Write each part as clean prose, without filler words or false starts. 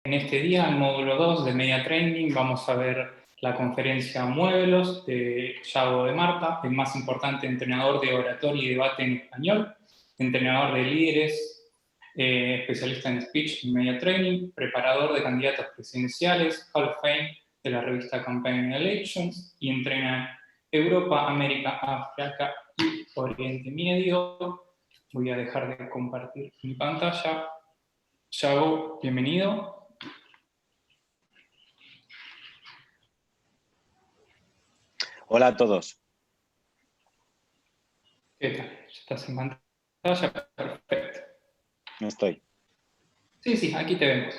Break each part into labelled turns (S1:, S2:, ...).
S1: En este día, en módulo 2 de Media Training, vamos a ver la conferencia Muévelos de Yago de Marta, el más importante entrenador de oratoria y debate en español, entrenador de líderes, especialista en speech y media training, preparador de candidatos presidenciales, Hall of Fame de la revista Campaign Elections, y entrena Europa, América, África y Oriente Medio. Voy a dejar de compartir mi pantalla. Yago, bienvenido.
S2: Hola a todos.
S1: ¿Qué tal? ¿Estás en pantalla? Perfecto.
S2: No estoy.
S1: Sí, aquí te vemos.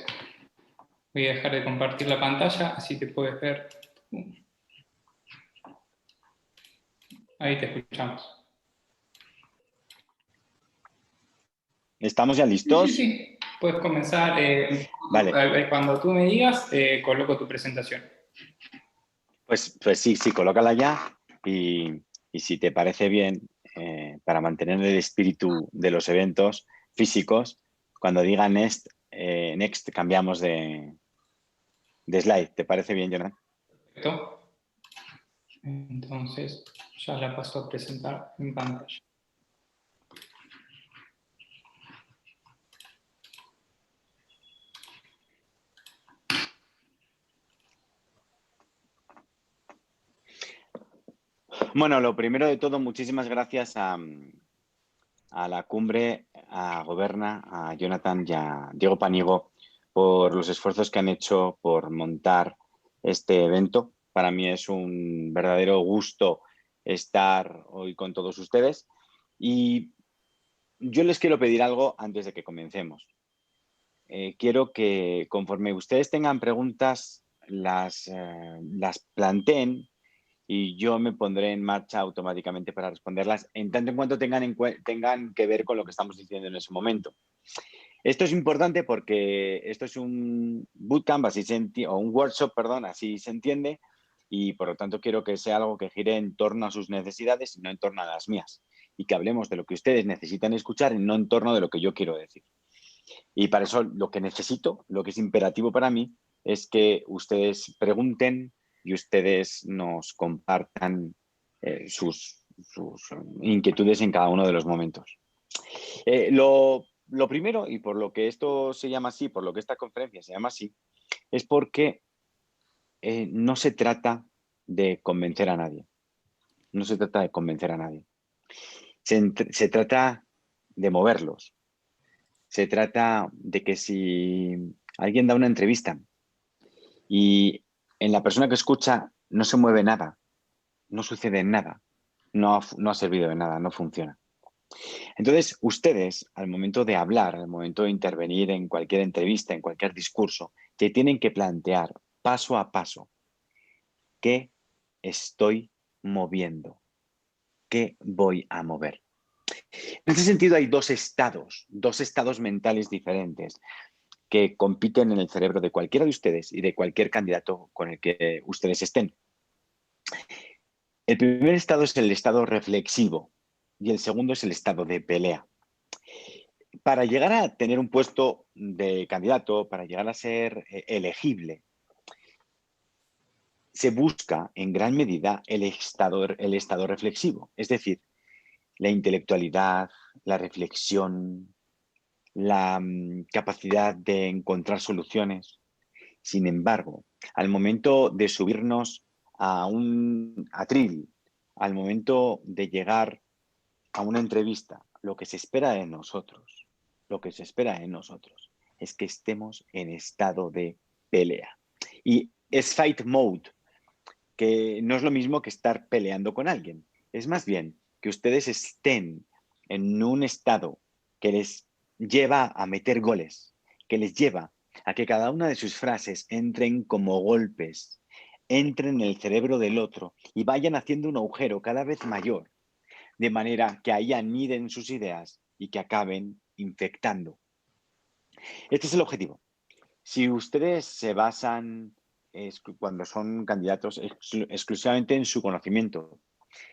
S1: Voy a dejar de compartir la pantalla, así te puedes ver. Ahí te escuchamos.
S2: ¿Estamos ya listos?
S1: Sí. Puedes comenzar.
S2: Vale.
S1: Cuando tú me digas, coloco tu presentación.
S2: Pues sí, colócala ya. Y si te parece bien, para mantener el espíritu de los eventos físicos, cuando diga next, cambiamos de slide. ¿Te parece bien, Jonathan?
S1: Perfecto. Entonces, ya la paso a presentar en pantalla.
S2: Bueno, lo primero de todo, muchísimas gracias a la cumbre, a Goberna, a Jonathan y a Diego Paniego por los esfuerzos que han hecho por montar este evento. Para mí es un verdadero gusto estar hoy con todos ustedes y yo les quiero pedir algo antes de que comencemos. Quiero que conforme ustedes tengan preguntas, las planteen y yo me pondré en marcha automáticamente para responderlas en tanto en cuanto tengan que ver con lo que estamos diciendo en ese momento. Esto es importante porque esto es un bootcamp, o un workshop, perdón, así se entiende, y por lo tanto quiero que sea algo que gire en torno a sus necesidades y no en torno a las mías, y que hablemos de lo que ustedes necesitan escuchar y no en torno de lo que yo quiero decir. Y para eso lo que necesito, lo que es imperativo para mí, es que ustedes pregunten y ustedes nos compartan sus inquietudes en cada uno de los momentos. Lo primero, y por lo que esto se llama así, por lo que esta conferencia se llama así, es porque no se trata de convencer a nadie. No se trata de convencer a nadie. Se trata de moverlos. Se trata de que si alguien da una entrevista y en la persona que escucha no se mueve nada, no sucede nada, no ha servido de nada, no funciona. Entonces, ustedes, al momento de hablar, al momento de intervenir en cualquier entrevista, en cualquier discurso, te tienen que plantear paso a paso qué estoy moviendo, qué voy a mover. En ese sentido, hay dos estados mentales diferentes que compiten en el cerebro de cualquiera de ustedes y de cualquier candidato con el que ustedes estén. El primer estado es el estado reflexivo y el segundo es el estado de pelea. Para llegar a tener un puesto de candidato, para llegar a ser elegible, se busca en gran medida el estado reflexivo, es decir, la intelectualidad, la reflexión, la capacidad de encontrar soluciones. Sin embargo, al momento de subirnos a un atril, al momento de llegar a una entrevista, lo que se espera de nosotros, es que estemos en estado de pelea. Y es fight mode, que no es lo mismo que estar peleando con alguien. Es más bien que ustedes estén en un estado que les lleva a meter goles, que les lleva a que cada una de sus frases entren como golpes, entren en el cerebro del otro y vayan haciendo un agujero cada vez mayor, de manera que ahí aniden sus ideas y que acaben infectando. Este es el objetivo. Si ustedes se basan cuando son candidatos exclusivamente en su conocimiento,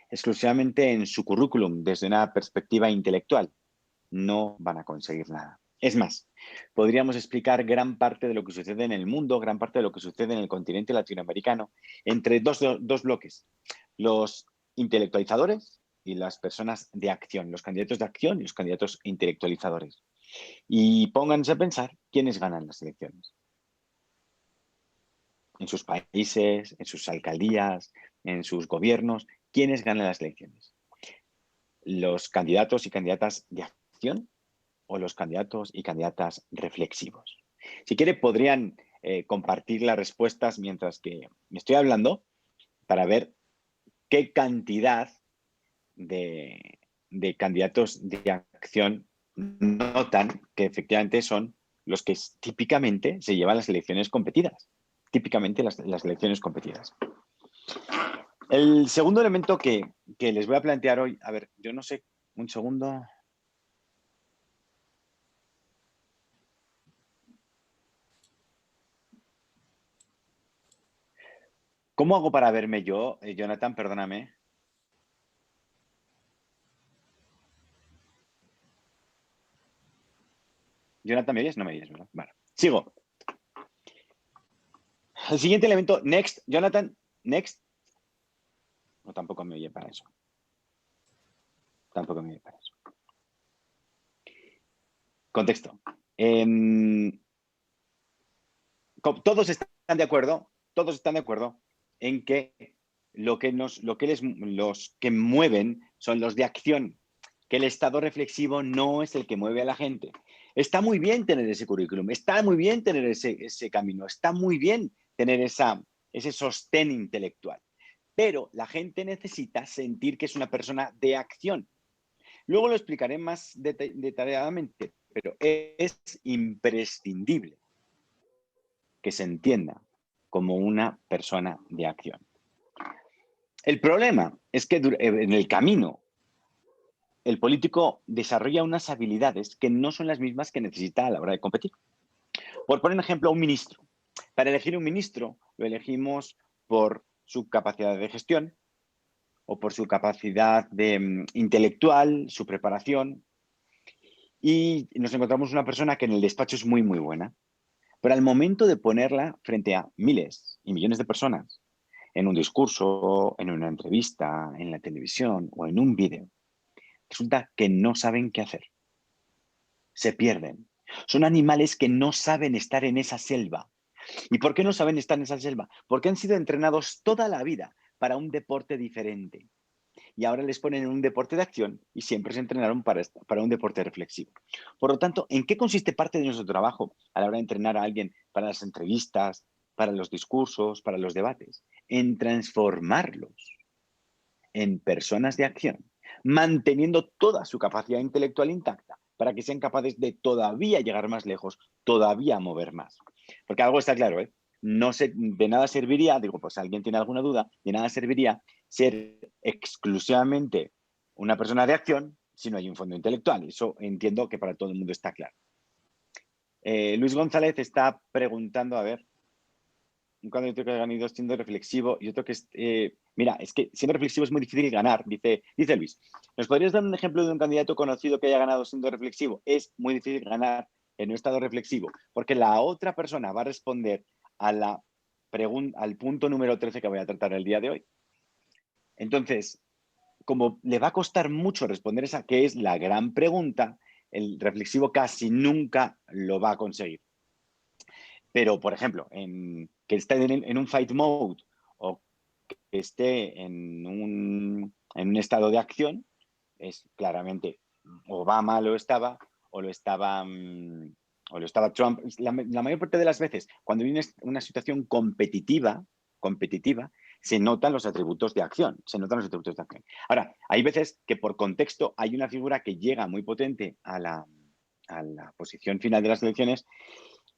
S2: exclusivamente en su currículum desde una perspectiva intelectual, no van a conseguir nada. Es más, podríamos explicar gran parte de lo que sucede en el mundo, gran parte de lo que sucede en el continente latinoamericano, entre dos bloques. Los intelectualizadores y las personas de acción, los candidatos de acción y los candidatos intelectualizadores. Y pónganse a pensar quiénes ganan las elecciones. En sus países, en sus alcaldías, en sus gobiernos, quiénes ganan las elecciones. ¿Los candidatos y candidatas de acción o los candidatos y candidatas reflexivos? Si quiere, podrían compartir las respuestas mientras que me estoy hablando para ver qué cantidad de candidatos de acción notan que efectivamente son los que típicamente se llevan las elecciones competidas. Típicamente las elecciones competidas. El segundo elemento que les voy a plantear hoy, a ver, yo no sé, un segundo. ¿Cómo hago para verme yo, Jonathan? Perdóname. Jonathan, ¿me oyes? No me oyes, ¿verdad? Vale. Sigo. El siguiente elemento, next. Jonathan, next. No, tampoco me oye para eso. Tampoco me oye para eso. Contexto. Todos están de acuerdo en que los que mueven son los de acción, que el estado reflexivo no es el que mueve a la gente. Está muy bien tener ese currículum, está muy bien tener ese camino, está muy bien tener ese sostén intelectual, pero la gente necesita sentir que es una persona de acción. Luego lo explicaré más detalladamente, pero es imprescindible que se entienda como una persona de acción. El problema es que en el camino el político desarrolla unas habilidades que no son las mismas que necesita a la hora de competir. Por poner un ejemplo, un ministro. Para elegir un ministro lo elegimos por su capacidad de gestión o por su capacidad intelectual, su preparación. Y nos encontramos una persona que en el despacho es muy, muy buena. Pero al momento de ponerla frente a miles y millones de personas, en un discurso, en una entrevista, en la televisión o en un vídeo, resulta que no saben qué hacer. Se pierden. Son animales que no saben estar en esa selva. ¿Y por qué no saben estar en esa selva? Porque han sido entrenados toda la vida para un deporte diferente. Y ahora les ponen en un deporte de acción y siempre se entrenaron para un deporte reflexivo. Por lo tanto, ¿en qué consiste parte de nuestro trabajo a la hora de entrenar a alguien para las entrevistas, para los discursos, para los debates? En transformarlos en personas de acción, manteniendo toda su capacidad intelectual intacta para que sean capaces de todavía llegar más lejos, todavía mover más. Porque algo está claro, ¿eh? De nada serviría, digo, pues si alguien tiene alguna duda, de nada serviría ser exclusivamente una persona de acción si no hay un fondo intelectual. Eso entiendo que para todo el mundo está claro. Luis González está preguntando, a ver, un candidato que ha ganado siendo reflexivo y otro que es... mira, es que siendo reflexivo es muy difícil ganar, dice Luis. ¿Nos podrías dar un ejemplo de un candidato conocido que haya ganado siendo reflexivo? Es muy difícil ganar en un estado reflexivo, porque la otra persona va a responder a al punto número 13 que voy a tratar el día de hoy. Entonces, como le va a costar mucho responder esa que es la gran pregunta, el reflexivo casi nunca lo va a conseguir. Pero, por ejemplo, que esté en un fight mode o que esté en un estado de acción, es claramente Obama o lo estaba, o lo estaba Trump. La mayor parte de las veces, cuando viene una situación competitiva, se notan los atributos de acción. Ahora, hay veces que por contexto hay una figura que llega muy potente a la posición final de las elecciones,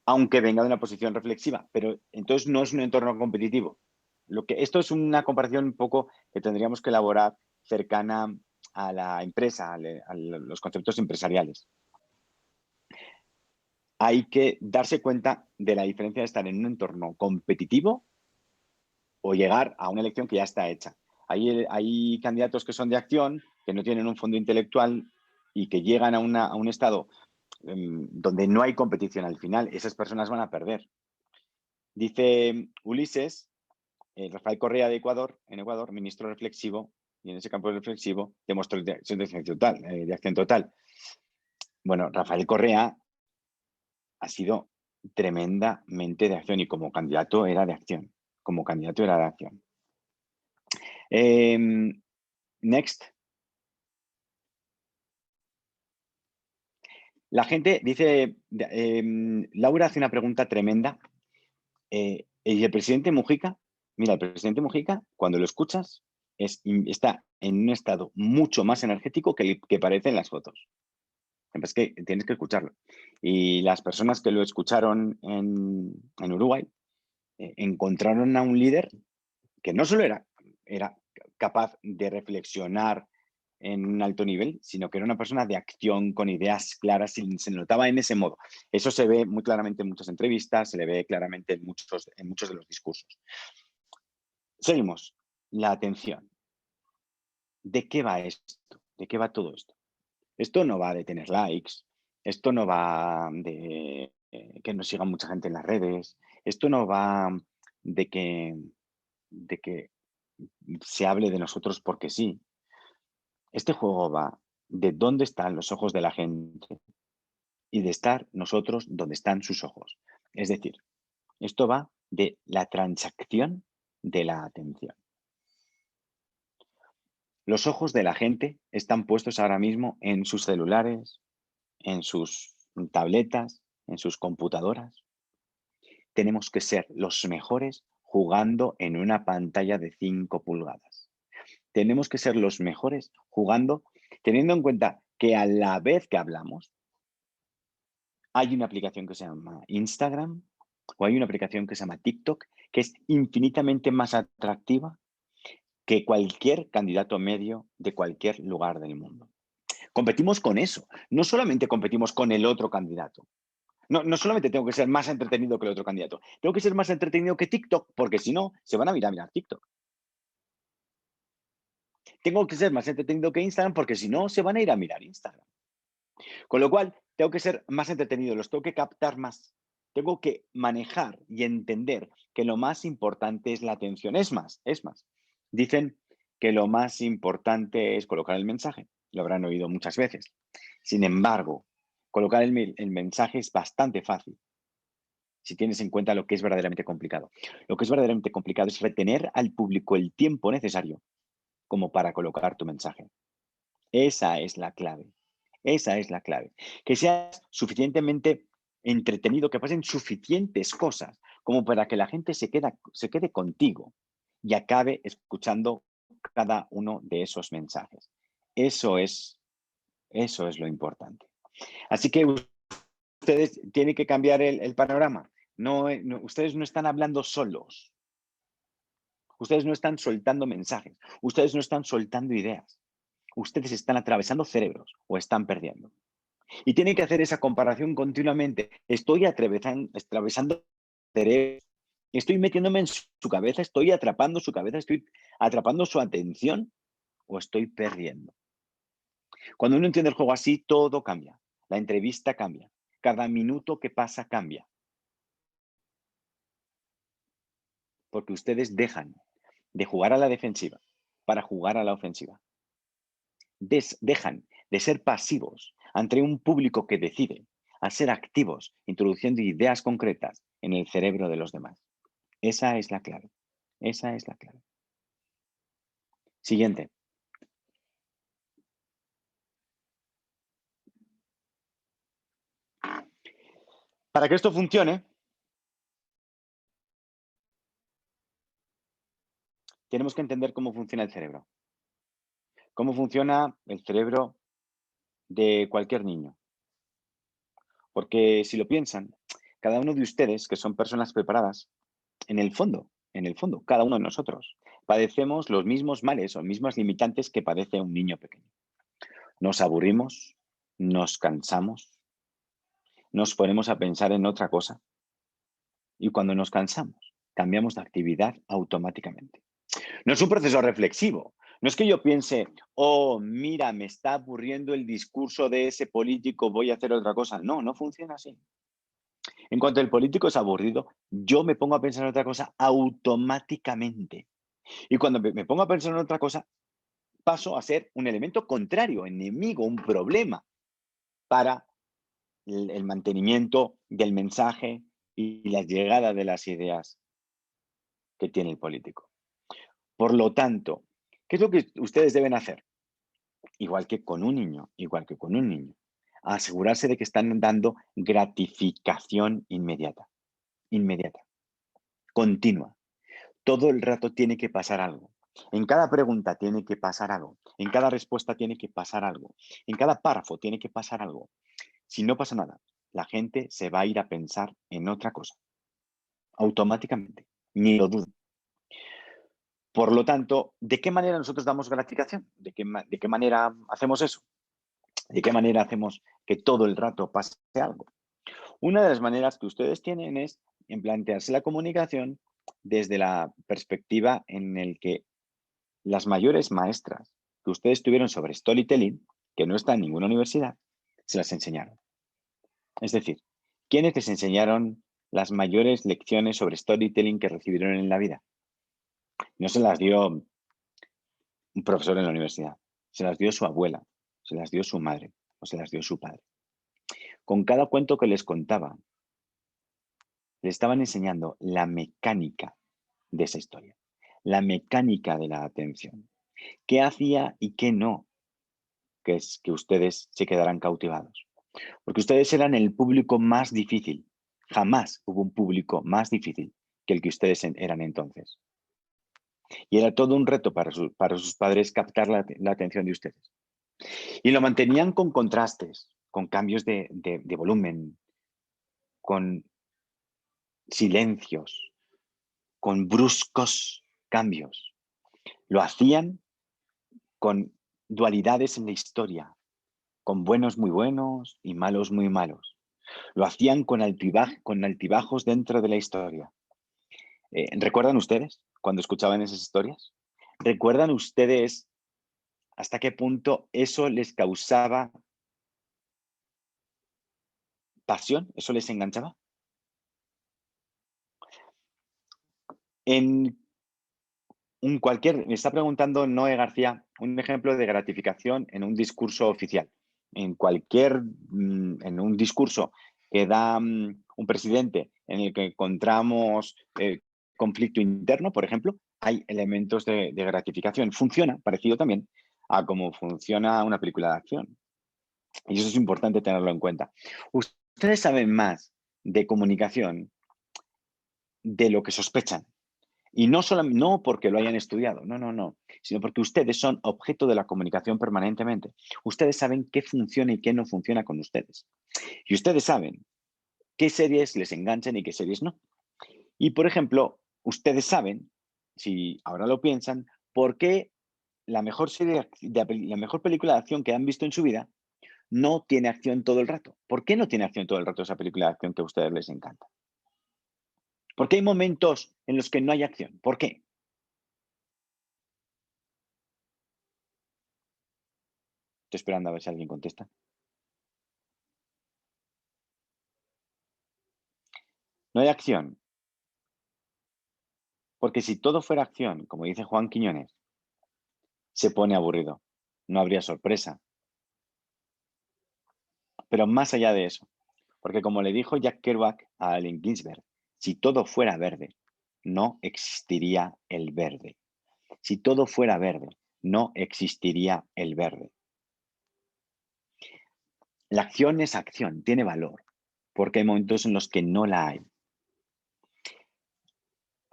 S2: aunque venga de una posición reflexiva, pero entonces no es un entorno competitivo. Esto es una comparación un poco que tendríamos que elaborar cercana a la empresa, a los conceptos empresariales. Hay que darse cuenta de la diferencia de estar en un entorno competitivo o llegar a una elección que ya está hecha. Hay candidatos que son de acción, que no tienen un fondo intelectual y que llegan a un estado donde no hay competición al final, esas personas van a perder. Dice Ulises, Rafael Correa de Ecuador, en Ecuador, ministro reflexivo, y en ese campo reflexivo demostró de acción total. Bueno, Rafael Correa ha sido tremendamente de acción y como candidato era de acción. Como candidato era de acción. Next. La gente dice, Laura hace una pregunta tremenda. ¿Y el presidente Mujica? Mira, el presidente Mujica, cuando lo escuchas, está en un estado mucho más energético que parece en las fotos. Es que tienes que escucharlo. Y las personas que lo escucharon en Uruguay encontraron a un líder que no solo era capaz de reflexionar en un alto nivel, sino que era una persona de acción, con ideas claras, y se notaba en ese modo. Eso se ve muy claramente en muchas entrevistas, se le ve claramente en muchos de los discursos. Seguimos. La atención. ¿De qué va esto? ¿De qué va todo esto? Esto no va de tener likes, esto no va de que nos siga mucha gente en las redes, esto no va de que se hable de nosotros porque sí. Este juego va de dónde están los ojos de la gente y de estar nosotros donde están sus ojos. Es decir, esto va de la transacción de la atención. Los ojos de la gente están puestos ahora mismo en sus celulares, en sus tabletas, en sus computadoras. Tenemos que ser los mejores jugando en una pantalla de 5 pulgadas. Tenemos que ser los mejores jugando, teniendo en cuenta que a la vez que hablamos, hay una aplicación que se llama Instagram o hay una aplicación que se llama TikTok, que es infinitamente más atractiva que cualquier candidato medio de cualquier lugar del mundo. Competimos con eso. No solamente competimos con el otro candidato. No solamente tengo que ser más entretenido que el otro candidato. Tengo que ser más entretenido que TikTok, porque si no, se van a mirar TikTok. Tengo que ser más entretenido que Instagram, porque si no, se van a ir a mirar Instagram. Con lo cual, tengo que ser más entretenido, los tengo que captar más. Tengo que manejar y entender que lo más importante es la atención. Es más. Dicen que lo más importante es colocar el mensaje. Lo habrán oído muchas veces. Sin embargo, colocar el mensaje es bastante fácil si tienes en cuenta lo que es verdaderamente complicado. Lo que es verdaderamente complicado es retener al público el tiempo necesario como para colocar tu mensaje. Esa es la clave. Esa es la clave. Que seas suficientemente entretenido, que pasen suficientes cosas como para que la gente se quede contigo y acabe escuchando cada uno de esos mensajes. Eso es lo importante. Así que ustedes tienen que cambiar el panorama. Ustedes no están hablando solos. Ustedes no están soltando mensajes. Ustedes no están soltando ideas. Ustedes están atravesando cerebros o están perdiendo. Y tienen que hacer esa comparación continuamente. Estoy atravesando cerebros, estoy metiéndome en su cabeza, estoy atrapando su cabeza, estoy atrapando su atención o estoy perdiendo. Cuando uno entiende el juego así, todo cambia. La entrevista cambia. Cada minuto que pasa cambia. Porque ustedes dejan de jugar a la defensiva para jugar a la ofensiva. Dejan de ser pasivos ante un público que decide a ser activos, introduciendo ideas concretas en el cerebro de los demás. Esa es la clave. Esa es la clave. Siguiente. Para que esto funcione, tenemos que entender cómo funciona el cerebro. Cómo funciona el cerebro de cualquier niño. Porque si lo piensan, cada uno de ustedes, que son personas preparadas, en el fondo, cada uno de nosotros, padecemos los mismos males o mismas limitantes que padece un niño pequeño. Nos aburrimos, nos cansamos, nos ponemos a pensar en otra cosa. Y cuando nos cansamos, cambiamos de actividad automáticamente. No es un proceso reflexivo, No es que yo piense, oh, mira, me está aburriendo el discurso de ese político, voy a hacer otra cosa. No, no funciona así. En cuanto el político es aburrido, yo me pongo a pensar en otra cosa automáticamente. Y cuando me pongo a pensar en otra cosa, paso a ser un elemento contrario, enemigo, un problema para el mantenimiento del mensaje y la llegada de las ideas que tiene el político. Por lo tanto, ¿qué es lo que ustedes deben hacer? Igual que con un niño, asegurarse de que están dando gratificación inmediata, continua. Todo el rato tiene que pasar algo. En cada pregunta tiene que pasar algo. En cada respuesta tiene que pasar algo. En cada párrafo tiene que pasar algo. Si no pasa nada, la gente se va a ir a pensar en otra cosa, automáticamente, ni lo dudo. Por lo tanto, ¿de qué manera nosotros damos gratificación? ¿De qué manera hacemos eso? ¿De qué manera hacemos que todo el rato pase algo? Una de las maneras que ustedes tienen es en plantearse la comunicación desde la perspectiva en el que las mayores maestras que ustedes tuvieron sobre storytelling, que no está en ninguna universidad, se las enseñaron. Es decir, ¿quiénes les enseñaron las mayores lecciones sobre storytelling que recibieron en la vida? No se las dio un profesor en la universidad, se las dio su abuela, se las dio su madre o se las dio su padre. Con cada cuento que les contaba, le estaban enseñando la mecánica de esa historia, la mecánica de la atención. ¿Qué hacía y qué no? Que es que ustedes se quedaran cautivados. Porque ustedes eran el público más difícil. Jamás hubo un público más difícil que el que ustedes eran entonces. Y era todo un reto para sus padres captar la atención de ustedes. Y lo mantenían con contrastes, con cambios de volumen, con silencios, con bruscos cambios. Lo hacían con dualidades en la historia, con buenos muy buenos y malos muy malos. Lo hacían con altibajos dentro de la historia. ¿Recuerdan ustedes cuando escuchaban esas historias? ¿Recuerdan ustedes hasta qué punto eso les causaba pasión? ¿Eso les enganchaba? Me está preguntando Noé García un ejemplo de gratificación en un discurso oficial. En un discurso que da un presidente en el que encontramos conflicto interno, por ejemplo, hay elementos de gratificación. Funciona parecido también a cómo funciona una película de acción. Y eso es importante tenerlo en cuenta. Ustedes saben más de comunicación de lo que sospechan. Y no porque lo hayan estudiado, no, sino porque ustedes son objeto de la comunicación permanentemente. Ustedes saben qué funciona y qué no funciona con ustedes. Y ustedes saben qué series les enganchan y qué series no. Y, por ejemplo, ustedes saben, si ahora lo piensan, por qué la mejor la mejor película de acción que han visto en su vida no tiene acción todo el rato. ¿Por qué no tiene acción todo el rato esa película de acción que a ustedes les encanta? ¿Por qué hay momentos en los que no hay acción? ¿Por qué? Estoy esperando a ver si alguien contesta. No hay acción. Porque si todo fuera acción, como dice Juan Quiñones, se pone aburrido. No habría sorpresa. Pero más allá de eso, porque como le dijo Jack Kerouac a Allen Ginsberg, si todo fuera verde, no existiría el verde. Si todo fuera verde, no existiría el verde. La acción es acción, tiene valor, porque hay momentos en los que no la hay.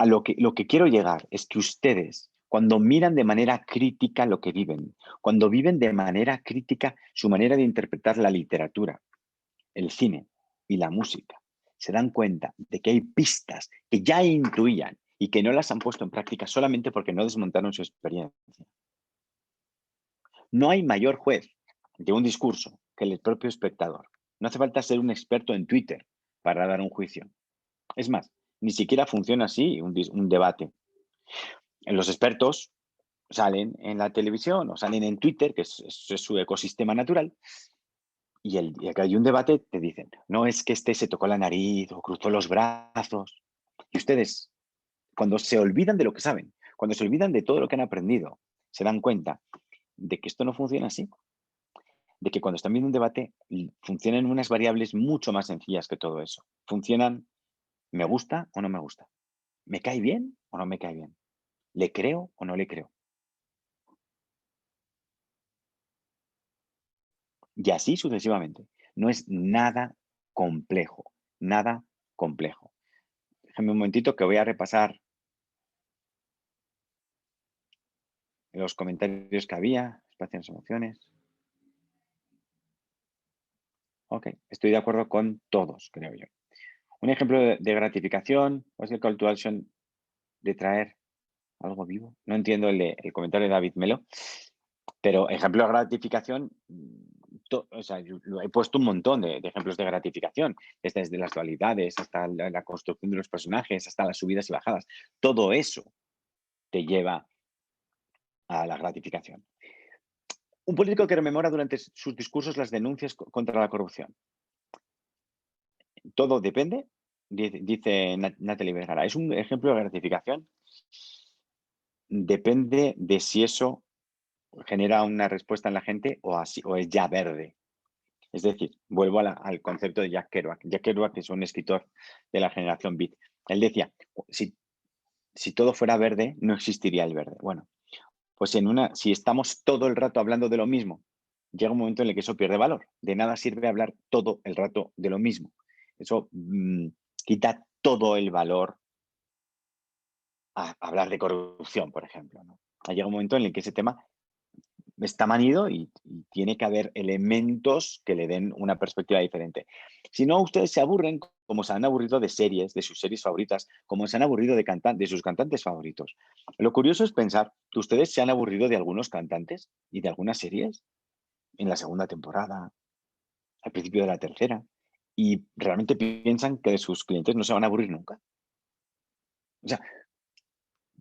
S2: Lo que quiero llegar es que ustedes, cuando miran de manera crítica lo que viven, cuando viven de manera crítica su manera de interpretar la literatura, el cine y la música, se dan cuenta de que hay pistas que ya intuían y que no las han puesto en práctica solamente porque no desmontaron su experiencia. No hay mayor juez de un discurso que el propio espectador. No hace falta ser un experto en Twitter para dar un juicio. Es más, ni siquiera funciona así un debate. Los expertos salen en la televisión o salen en Twitter, que es su ecosistema natural, y el día que hay un debate te dicen, no es que este se tocó la nariz o cruzó los brazos. Y ustedes, cuando se olvidan de lo que saben, cuando se olvidan de todo lo que han aprendido, se dan cuenta de que esto no funciona así, de que cuando están viendo un debate funcionan unas variables mucho más sencillas que todo eso. Funcionan, me gusta o no me gusta, me cae bien o no me cae bien, le creo o no le creo. Y así sucesivamente. No es nada complejo, nada complejo. Déjame un momentito que voy a repasar los comentarios que había, espacio en las emociones. Ok, estoy de acuerdo con todos, creo yo. Un ejemplo de gratificación, o es el call to action de traer algo vivo. No entiendo el comentario de David Melo, pero ejemplo de gratificación, o sea, yo lo he puesto un montón de ejemplos de gratificación, desde las dualidades hasta la construcción de los personajes, hasta las subidas y bajadas. Todo eso te lleva a la gratificación. Un político que rememora durante sus discursos las denuncias contra la corrupción. Todo depende, dice Natalie Vergara. Es un ejemplo de gratificación. Depende de si eso genera una respuesta en la gente o es ya verde. Es decir, vuelvo al concepto de Jack Kerouac. Jack Kerouac es un escritor de la generación Beat. Él decía, si todo fuera verde, no existiría el verde. Bueno, pues si estamos todo el rato hablando de lo mismo, llega un momento en el que eso pierde valor. De nada sirve hablar todo el rato de lo mismo. Eso quita todo el valor a hablar de corrupción, por ejemplo, ¿no? Llega un momento en el que ese tema está manido y tiene que haber elementos que le den una perspectiva diferente. Si no, ustedes se aburren como se han aburrido de series, de sus series favoritas, como se han aburrido de sus cantantes favoritos. Lo curioso es pensar que ustedes se han aburrido de algunos cantantes y de algunas series en la segunda temporada, al principio de la tercera, y realmente piensan que de sus clientes no se van a aburrir nunca. O sea,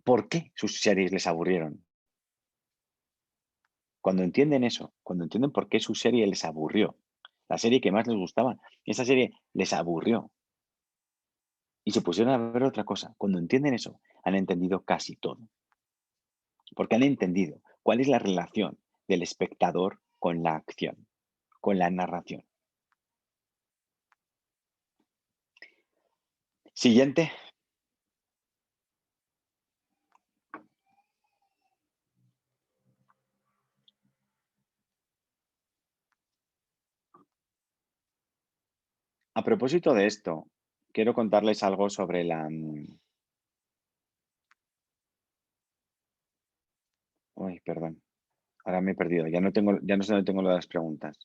S2: ¿por qué sus series les aburrieron? Cuando entienden eso, cuando entienden por qué su serie les aburrió, la serie que más les gustaba, esa serie les aburrió y se pusieron a ver otra cosa. Cuando entienden eso, han entendido casi todo. Porque han entendido cuál es la relación del espectador con la acción, con la narración. Siguiente. A propósito de esto, quiero contarles algo sobre Uy, perdón. Ahora me he perdido. Ya no sé dónde tengo lo de las preguntas.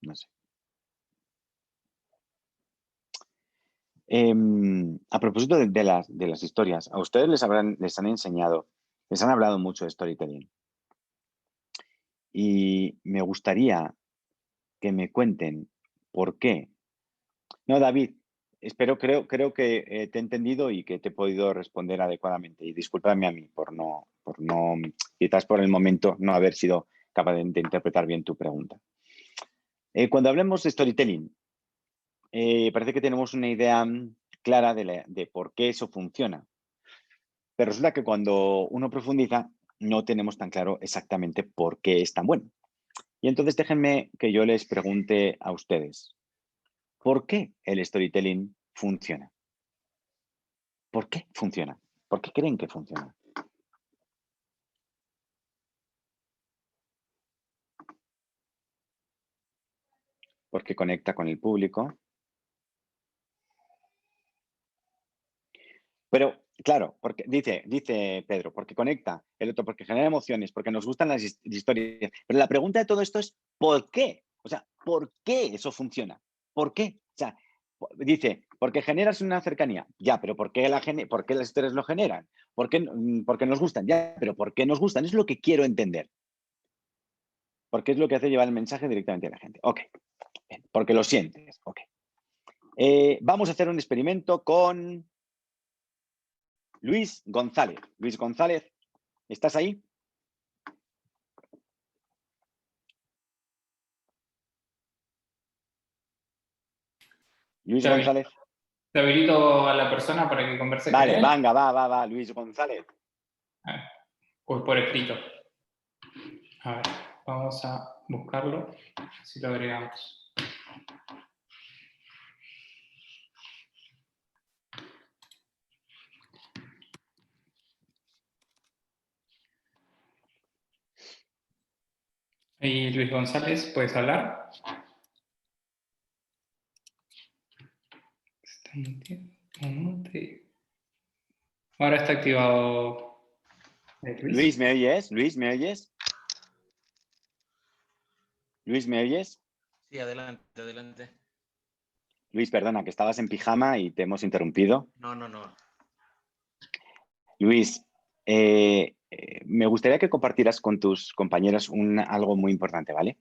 S2: No sé. A propósito de las historias, a ustedes les han enseñado, les han hablado mucho de storytelling. Y me gustaría que me cuenten por qué. No, David, creo que te he entendido y que te he podido responder adecuadamente. Y discúlpame a mí quizás por el momento, no haber sido capaz de interpretar bien tu pregunta. Cuando hablemos de storytelling, parece que tenemos una idea clara de por qué eso funciona. Pero resulta que cuando uno profundiza, no tenemos tan claro exactamente por qué es tan bueno. Y entonces déjenme que yo les pregunte a ustedes, ¿por qué el storytelling funciona? ¿Por qué funciona? ¿Por qué creen que funciona? Porque conecta con el público. Pero, claro, porque dice Pedro, porque conecta, el otro, porque genera emociones, porque nos gustan las historias. Pero la pregunta de todo esto es, ¿por qué? O sea, ¿por qué eso funciona? ¿Por qué? O sea, dice, porque generas una cercanía. Ya, pero ¿por qué las historias lo generan? Porque nos gustan. Ya, pero ¿por qué nos gustan? Es lo que quiero entender. Porque es lo que hace llevar el mensaje directamente a la gente. Ok, bien, porque lo sientes. Ok. Vamos a hacer un experimento con Luis González. Luis González, ¿estás ahí? Luis
S1: Te habil-
S2: González.
S1: te habilito a la persona para que converses con
S2: Vale,
S1: él.
S2: venga, va, Luis González.
S1: Pues por escrito. A ver, vamos a buscarlo, si lo agregamos. Y Luis González, ¿puedes hablar? Ahora está activado Luis.
S2: Luis, ¿me oyes? Luis, ¿me oyes? Luis, ¿me oyes?
S3: Sí, adelante, adelante.
S2: Luis, perdona, que estabas en pijama y te hemos interrumpido.
S3: No.
S2: Luis, me gustaría que compartieras con tus compañeros algo muy importante, ¿vale?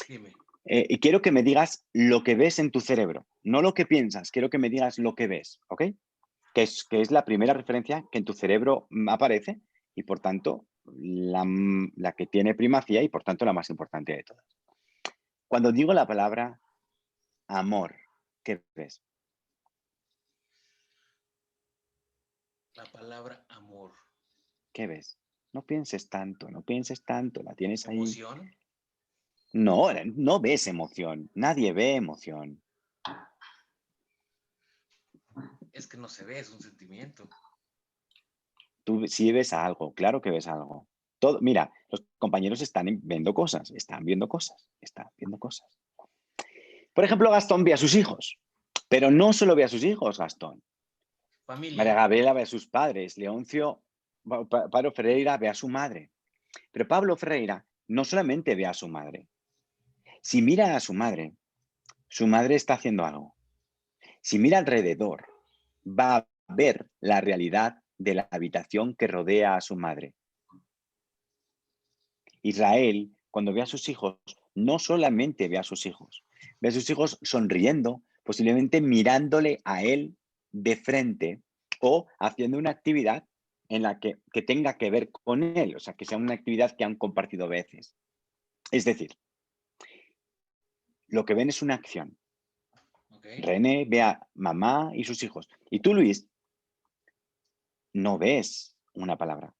S3: Dime.
S2: Y quiero que me digas lo que ves en tu cerebro, no lo que piensas, quiero que me digas lo que ves, ¿ok? Que es la primera referencia que en tu cerebro aparece y por tanto la que tiene primacía y por tanto la más importante de todas. Cuando digo la palabra amor, ¿qué ves?
S3: La palabra amor.
S2: ¿Qué ves? No pienses tanto, la tienes ahí.
S3: ¿Emoción?
S2: No, no ves emoción, nadie ve emoción.
S3: Es que no se ve, es un sentimiento.
S2: Tú sí ves algo, claro que ves algo. Todo, mira, los compañeros están viendo cosas, están viendo cosas. Por ejemplo, Gastón ve a sus hijos, pero no solo ve a sus hijos, Gastón. María
S3: Familia.
S2: Gabriela ve a sus padres, Leoncio, Pablo Ferreira ve a su madre. Pero Pablo Ferreira no solamente ve a su madre. Si mira a su madre está haciendo algo. Si mira alrededor, va a ver la realidad de la habitación que rodea a su madre. Israel, cuando ve a sus hijos, no solamente ve a sus hijos, ve a sus hijos sonriendo, posiblemente mirándole a él de frente o haciendo una actividad en la que tenga que ver con él, o sea, que sea una actividad que han compartido veces. Es decir, lo que ven es una acción.
S3: Okay.
S2: René ve a mamá y sus hijos. Y tú, Luis, no ves una palabra.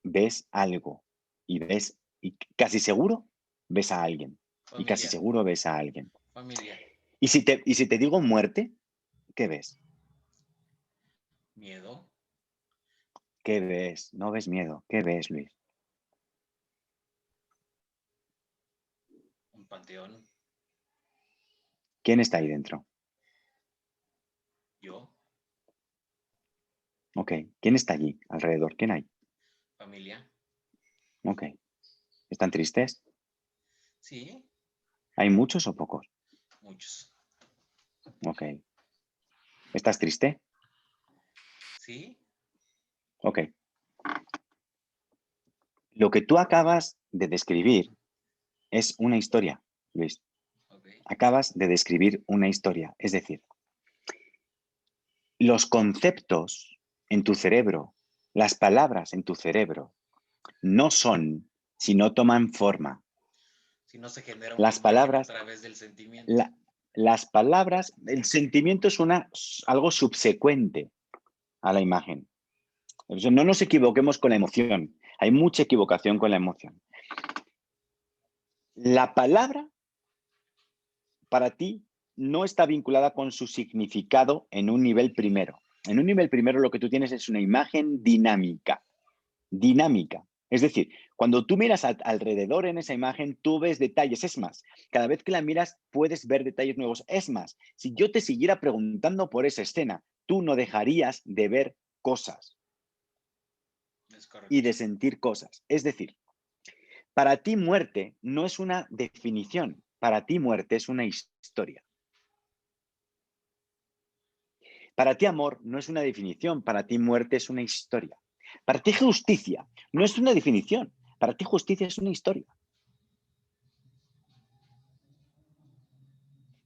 S2: Ves algo. Y casi seguro ves a alguien.
S3: Familia.
S2: Y casi seguro ves a alguien.
S3: Familia.
S2: Y si te digo muerte, ¿qué ves?
S3: Miedo.
S2: ¿Qué ves? No ves miedo. ¿Qué ves, Luis?
S3: Un panteón.
S2: ¿Quién está ahí dentro?
S3: Yo.
S2: Ok. ¿Quién está allí alrededor? ¿Quién hay?
S3: Familia.
S2: Ok. ¿Están tristes?
S3: Sí.
S2: ¿Hay muchos o pocos?
S3: Muchos.
S2: Ok. ¿Estás triste?
S3: Sí.
S2: Ok. Lo que tú acabas de describir es una historia, Luis.
S3: Okay.
S2: Acabas de describir una historia. Es decir, los conceptos en tu cerebro, las palabras en tu cerebro, no son si no toman forma.
S3: Si no se genera una
S2: Las
S3: imagen a
S2: palabras,
S3: través del sentimiento.
S2: las palabras, el sentimiento es algo subsecuente a la imagen. No nos equivoquemos con la emoción. Hay mucha equivocación con la emoción. La palabra para ti no está vinculada con su significado en un nivel primero. En un nivel primero lo que tú tienes es una imagen dinámica. Dinámica. Es decir, cuando tú miras alrededor en esa imagen, tú ves detalles. Es más, cada vez que la miras puedes ver detalles nuevos. Es más, si yo te siguiera preguntando por esa escena, tú no dejarías de ver cosas
S3: Es correcto.
S2: y de sentir cosas. Es decir, para ti muerte no es una definición, para ti muerte es una historia. Para ti amor no es una definición, para ti muerte es una historia. Para ti justicia no es una definición, para ti justicia es una historia.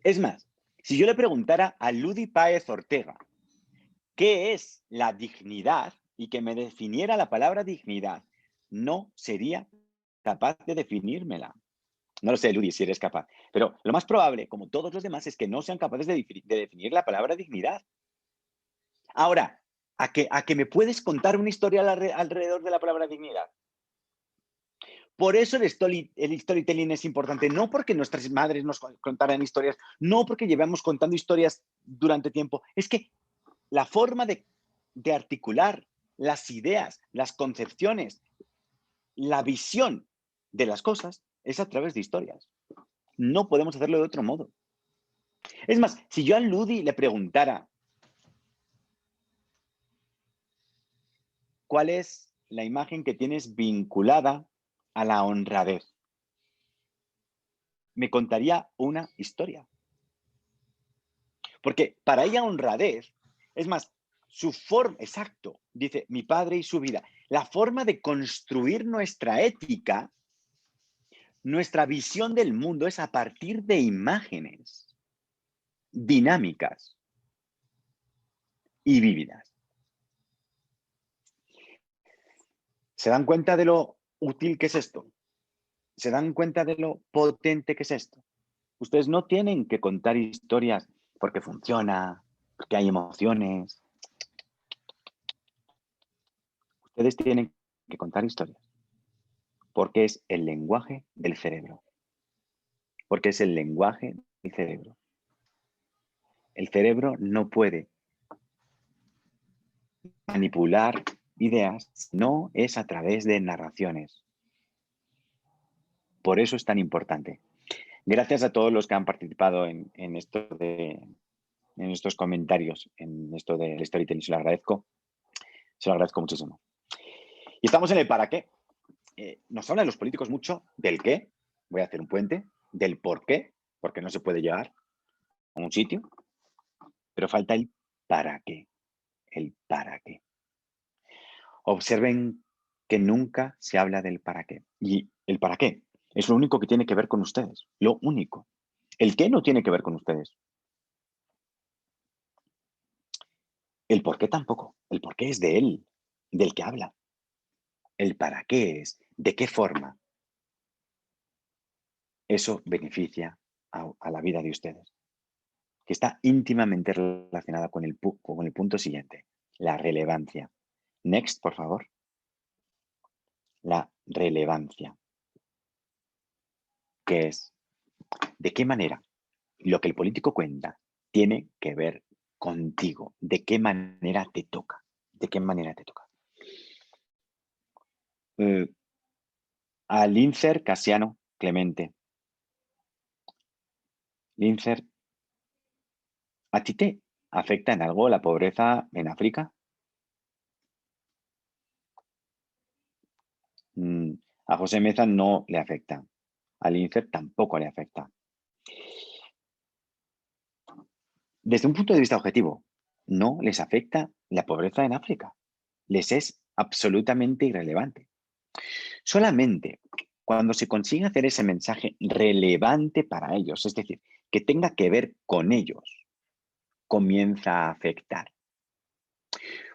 S2: Es más, Si yo le preguntara a Ludi Páez Ortega qué es la dignidad y que me definiera la palabra dignidad, no sería capaz de definírmela. No lo sé, Ludi, si eres capaz. Pero lo más probable, como todos los demás, es que no sean capaces de definir la palabra dignidad. Ahora, ¿a que me puedes contar una historia alrededor de la palabra dignidad? Por eso el storytelling es importante, no porque nuestras madres nos contaran historias, no porque llevamos contando historias durante tiempo, es que la forma de articular las ideas, las concepciones, la visión de las cosas es a través de historias. No podemos hacerlo de otro modo. Es más, si yo a Ludi le preguntara cuál es la imagen que tienes vinculada a la honradez, me contaría una historia. Porque para ella honradez, es más, su forma, exacto, dice mi padre y su vida, la forma de construir nuestra ética, nuestra visión del mundo es a partir de imágenes dinámicas y vívidas. ¿Se dan cuenta de lo útil que es esto? ¿Se dan cuenta de lo potente que es esto? Ustedes no tienen que contar historias porque funciona, porque hay emociones. Ustedes tienen que contar historias porque es el lenguaje del cerebro. Porque es el lenguaje del cerebro. El cerebro no puede manipular ideas, no es a través de narraciones. Por eso es tan importante. Gracias a todos los que han participado en estos comentarios, en esto del storytelling. Se lo agradezco muchísimo. Y estamos en el para qué. Nos hablan los políticos mucho del qué, voy a hacer un puente, del por qué, porque no se puede llegar a un sitio, pero falta el para qué. El para qué. Observen que nunca se habla del para qué. Y el para qué es lo único que tiene que ver con ustedes. Lo único. El qué no tiene que ver con ustedes. El por qué tampoco. El por qué es de él, del que habla. El para qué es de qué forma eso beneficia a la vida de ustedes. Que está íntimamente relacionada con el punto siguiente. La relevancia. Next, por favor. La relevancia. Que es de qué manera lo que el político cuenta tiene que ver contigo. ¿De qué manera te toca? ¿De qué manera te toca? A Lincer Casiano Clemente. Lincer, ¿a ti te afecta en algo la pobreza en África? A José Meza no le afecta. A Lincer tampoco le afecta. Desde un punto de vista objetivo, no les afecta la pobreza en África. Les es absolutamente irrelevante. Solamente cuando se consigue hacer ese mensaje relevante para ellos, es decir, que tenga que ver con ellos, comienza a afectar.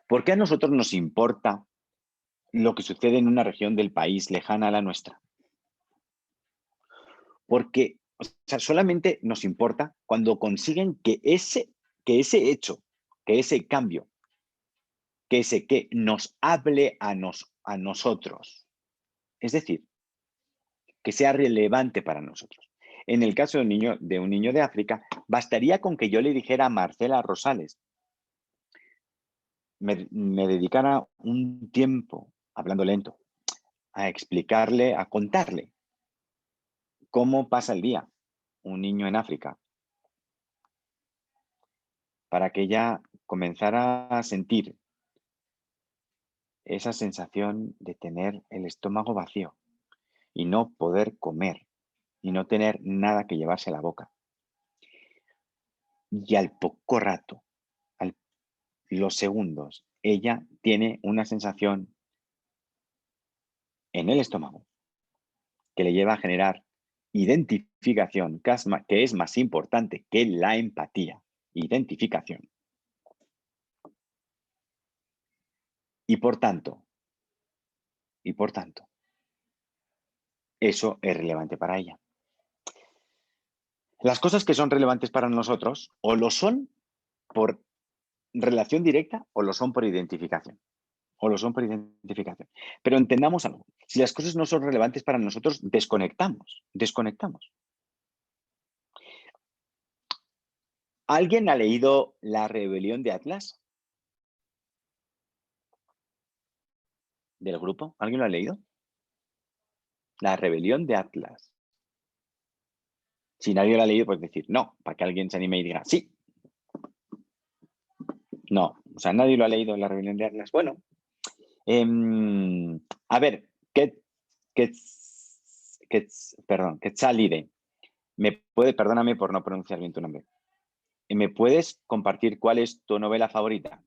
S2: ¿Por qué a nosotros nos importa lo que sucede en una región del país lejana a la nuestra? Porque solamente nos importa cuando consiguen que ese hecho, que ese cambio, que ese qué nos hable a nosotros. Es decir, que sea relevante para nosotros. En el caso de un niño de África, bastaría con que yo le dijera a Marcela Rosales, me dedicara un tiempo, hablando lento, a explicarle, a contarle cómo pasa el día un niño en África, para que ella comenzara a sentir esa sensación de tener el estómago vacío y no poder comer y no tener nada que llevarse a la boca. Y al poco rato, los segundos, ella tiene una sensación en el estómago que le lleva a generar identificación, que es más importante que la empatía. Identificación. Y por tanto, eso es relevante para ella. Las cosas que son relevantes para nosotros o lo son por relación directa o lo son por identificación. Pero entendamos algo. Si las cosas no son relevantes para nosotros, desconectamos. ¿Alguien ha leído La rebelión de Atlas? ¿Del grupo? ¿Alguien lo ha leído? La rebelión de Atlas. Si nadie lo ha leído, pues decir no, para que alguien se anime y diga sí. No, o sea, nadie lo ha leído, La rebelión de Atlas. Bueno, a ver, Quetzalide, perdóname por no pronunciar bien tu nombre. ¿Me puedes compartir cuál es tu novela favorita?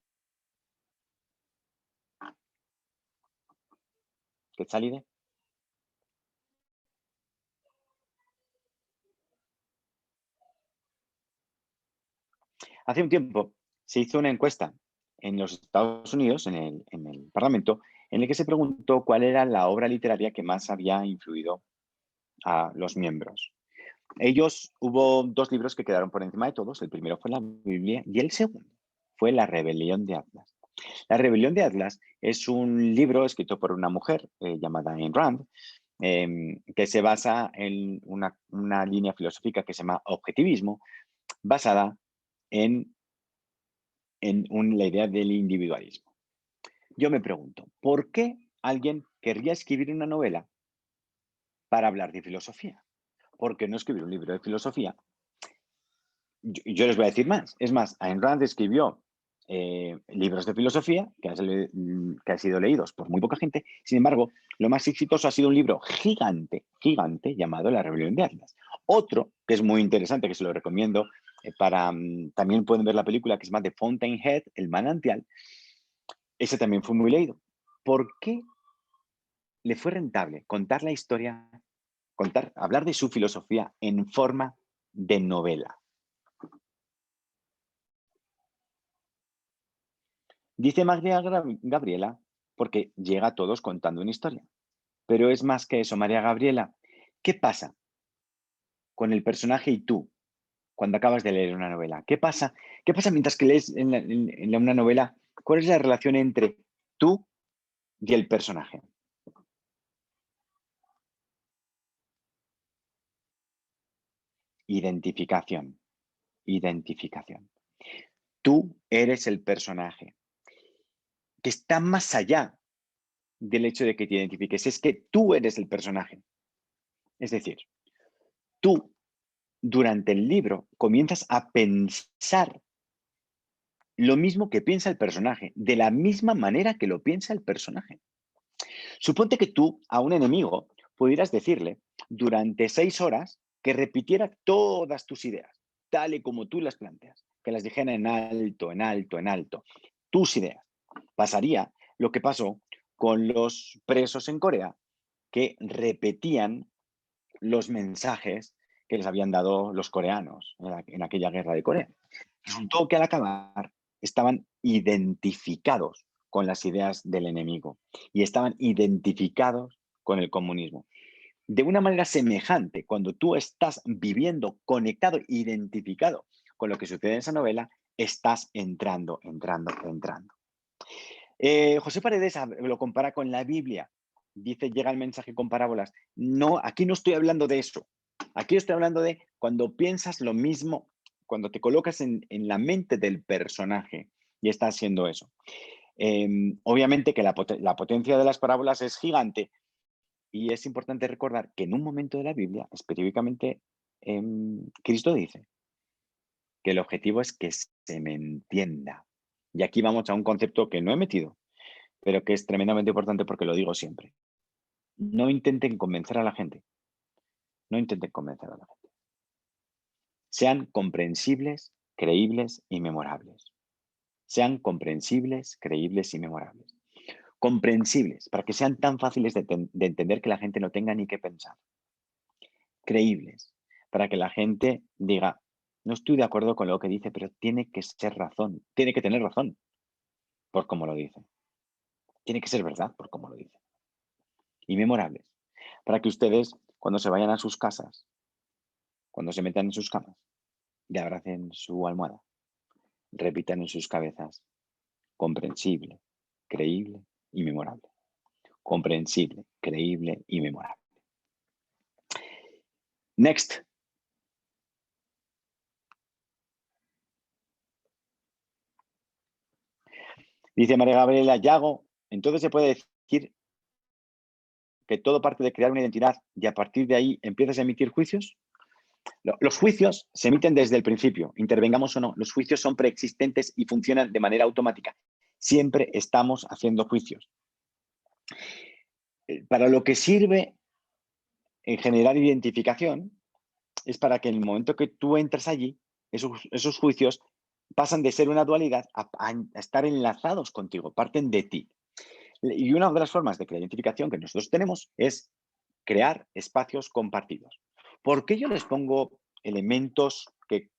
S2: ¿Quetzalide? Hace un tiempo se hizo una encuesta en los Estados Unidos, en el Parlamento, en el que se preguntó cuál era la obra literaria que más había influido a los miembros. Hubo dos libros que quedaron por encima de todos. El primero fue la Biblia y el segundo fue La rebelión de Atlas. La rebelión de Atlas es un libro escrito por una mujer llamada Ayn Rand, que se basa en una línea filosófica que se llama objetivismo, basada en la idea del individualismo. Yo me pregunto, ¿por qué alguien querría escribir una novela para hablar de filosofía? ¿Por qué no escribir un libro de filosofía? Yo les voy a decir más. Es más, Ayn Rand escribió libros de filosofía que han sido leídos por muy poca gente. Sin embargo, lo más exitoso ha sido un libro gigante llamado La rebelión de Atlas. Otro que es muy interesante, que se lo recomiendo, también pueden ver la película, que se llama The Fountainhead, El manantial. Ese también fue muy leído. ¿Por qué le fue rentable contar la historia, hablar de su filosofía en forma de novela? Dice María Gabriela porque llega a todos contando una historia. Pero es más que eso, María Gabriela. ¿Qué pasa con el personaje y tú cuando acabas de leer una novela? ¿Qué pasa mientras que lees una novela? ¿Cuál es la relación entre tú y el personaje? Identificación. Tú eres el personaje, que está más allá del hecho de que te identifiques. Es que tú eres el personaje. Es decir, tú durante el libro comienzas a pensar lo mismo que piensa el personaje, de la misma manera que lo piensa el personaje. Suponte que tú a un enemigo pudieras decirle durante 6 horas que repitiera todas tus ideas, tal y como tú las planteas, que las dijera en alto, tus ideas. Pasaría lo que pasó con los presos en Corea, que repetían los mensajes que les habían dado los coreanos en aquella guerra de Corea. Resultó que al acabar estaban identificados con las ideas del enemigo y estaban identificados con el comunismo. De una manera semejante, cuando tú estás viviendo conectado, identificado con lo que sucede en esa novela, estás entrando. José Paredes lo compara con la Biblia. Dice, llega el mensaje con parábolas. No, aquí no estoy hablando de eso. Aquí estoy hablando de cuando piensas lo mismo, cuando te colocas en la mente del personaje y estás haciendo eso. Obviamente que la potencia de las parábolas es gigante y es importante recordar que en un momento de la Biblia, específicamente, Cristo dice que el objetivo es que se me entienda. Y aquí vamos a un concepto que no he metido, pero que es tremendamente importante porque lo digo siempre. No intenten convencer a la gente. Sean comprensibles, creíbles y memorables. Comprensibles, para que sean tan fáciles de entender que la gente no tenga ni que pensar. creíbles, para que la gente diga, no estoy de acuerdo con lo que dice, pero tiene que ser razón, tiene que tener razón por cómo lo dice. Tiene que ser verdad por cómo lo dice. Y memorables, para que ustedes, cuando se vayan a sus casas, cuando se metan en sus camas y abracen su almohada, repitan en sus cabezas, comprensible, creíble y memorable. Comprensible, creíble y memorable. Next. Dice María Gabriela Yago, entonces se puede decir que todo parte de crear una identidad y a partir de ahí empiezas a emitir juicios. Los juicios se emiten desde el principio, intervengamos o no. Los juicios son preexistentes y funcionan de manera automática. Siempre estamos haciendo juicios. Para lo que sirve en generar identificación es para que en el momento que tú entras allí, esos juicios pasan de ser una dualidad a estar enlazados contigo, parten de ti. Y una de las formas de crear identificación que nosotros tenemos es crear espacios compartidos. ¿Por qué yo les pongo elementos que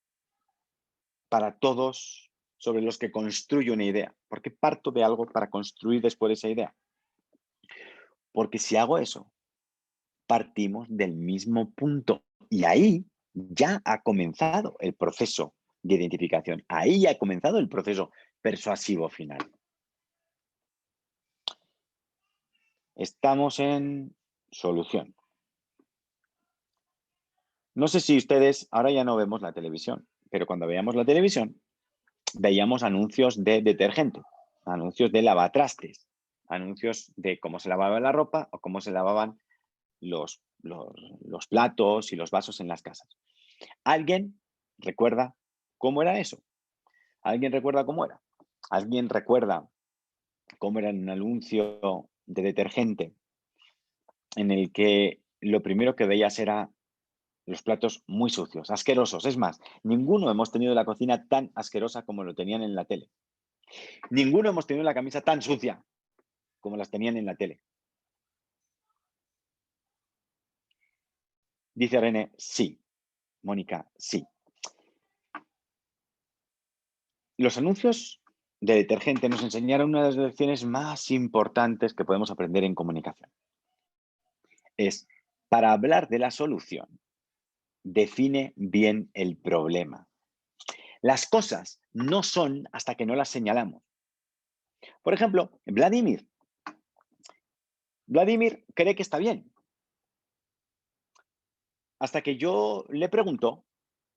S2: para todos sobre los que construyo una idea? ¿Por qué parto de algo para construir después esa idea? Porque si hago eso, partimos del mismo punto y ahí ya ha comenzado el proceso de identificación. Ahí ya ha comenzado el proceso persuasivo final. Estamos en solución. No sé si ustedes, ahora ya no vemos la televisión, pero cuando veíamos la televisión, veíamos anuncios de detergente, anuncios de lavatrastes, anuncios de cómo se lavaba la ropa o cómo se lavaban los platos y los vasos en las casas. ¿Alguien recuerda cómo era eso? ¿Alguien recuerda cómo era? ¿Alguien recuerda cómo era un anuncio de detergente en el que lo primero que veías era los platos muy sucios, asquerosos? Es más, ninguno hemos tenido la cocina tan asquerosa como lo tenían en la tele. Ninguno hemos tenido la camisa tan sucia como las tenían en la tele. Dice René, sí. Mónica, sí. Los anuncios de detergente nos enseñaron una de las lecciones más importantes que podemos aprender en comunicación. Es, para hablar de la solución, define bien el problema. Las cosas no son hasta que no las señalamos. Por ejemplo, Vladimir cree que está bien. Hasta que yo le pregunto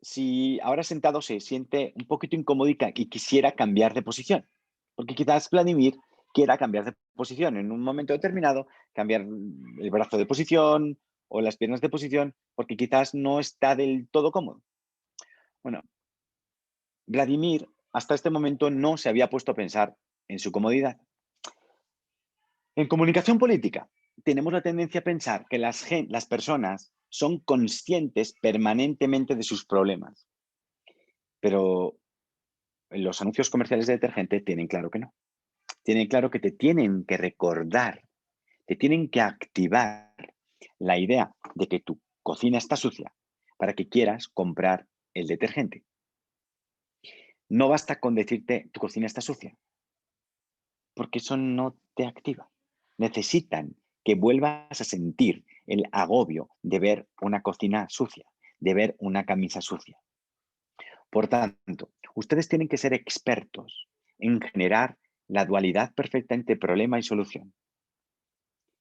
S2: si ahora sentado se siente un poquito incómodo y quisiera cambiar de posición. Porque quizás Vladimir quiera cambiar de posición en un momento determinado, cambiar el brazo de posición o las piernas de posición, porque quizás no está del todo cómodo. Bueno, Vladimir hasta este momento no se había puesto a pensar en su comodidad. En comunicación política tenemos la tendencia a pensar que las personas son conscientes permanentemente de sus problemas, pero los anuncios comerciales de detergente tienen claro que no. Tienen claro que te tienen que recordar, te tienen que activar la idea de que tu cocina está sucia para que quieras comprar el detergente. No basta con decirte tu cocina está sucia, porque eso no te activa. Necesitan que vuelvas a sentir el agobio de ver una cocina sucia, de ver una camisa sucia. Por tanto, ustedes tienen que ser expertos en generar la dualidad perfecta entre problema y solución.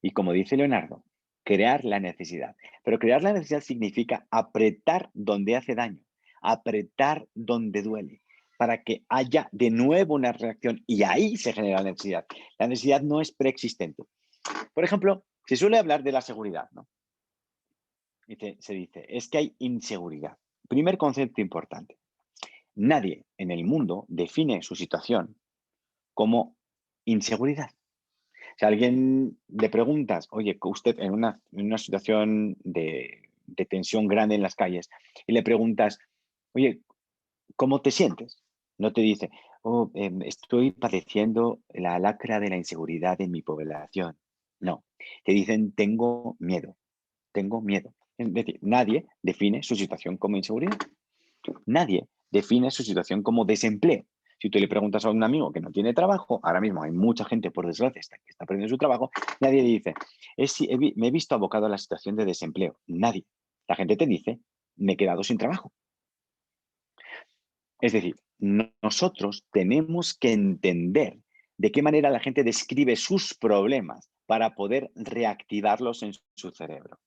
S2: Y como dice Leonardo, crear la necesidad. Pero crear la necesidad significa apretar donde hace daño, apretar donde duele, para que haya de nuevo una reacción y ahí se genera la necesidad. La necesidad no es preexistente. Por ejemplo, se suele hablar de la seguridad, ¿no? Se dice, es que hay inseguridad. Primer concepto importante. Nadie en el mundo define su situación como inseguridad. Si a alguien le preguntas, oye, usted en una situación de tensión grande en las calles, y le preguntas, oye, ¿cómo te sientes? No te dice, oh, estoy padeciendo la lacra de la inseguridad en mi población. No, te dicen, tengo miedo, tengo miedo. Es decir, nadie define su situación como inseguridad. Nadie define su situación como desempleo. Si tú le preguntas a un amigo que no tiene trabajo, ahora mismo hay mucha gente, por desgracia, que está perdiendo su trabajo, nadie le dice, me he visto abocado a la situación de desempleo. Nadie. La gente te dice, me he quedado sin trabajo. Es decir, nosotros tenemos que entender de qué manera la gente describe sus problemas para poder reactivarlos en su cerebro.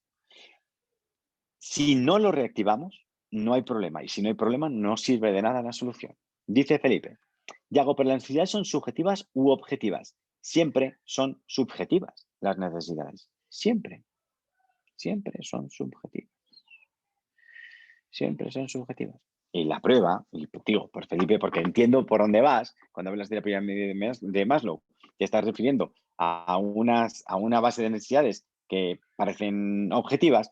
S2: Si no lo reactivamos, no hay problema. Y si no hay problema, no sirve de nada la solución. Dice Felipe, Yago, pero las necesidades son subjetivas u objetivas. Siempre son subjetivas las necesidades. Siempre. Siempre son subjetivas. Siempre son subjetivas. Y la prueba, y digo, por Felipe, porque entiendo por dónde vas cuando hablas de la pirámide de Maslow, te estás refiriendo a una base de necesidades que parecen objetivas,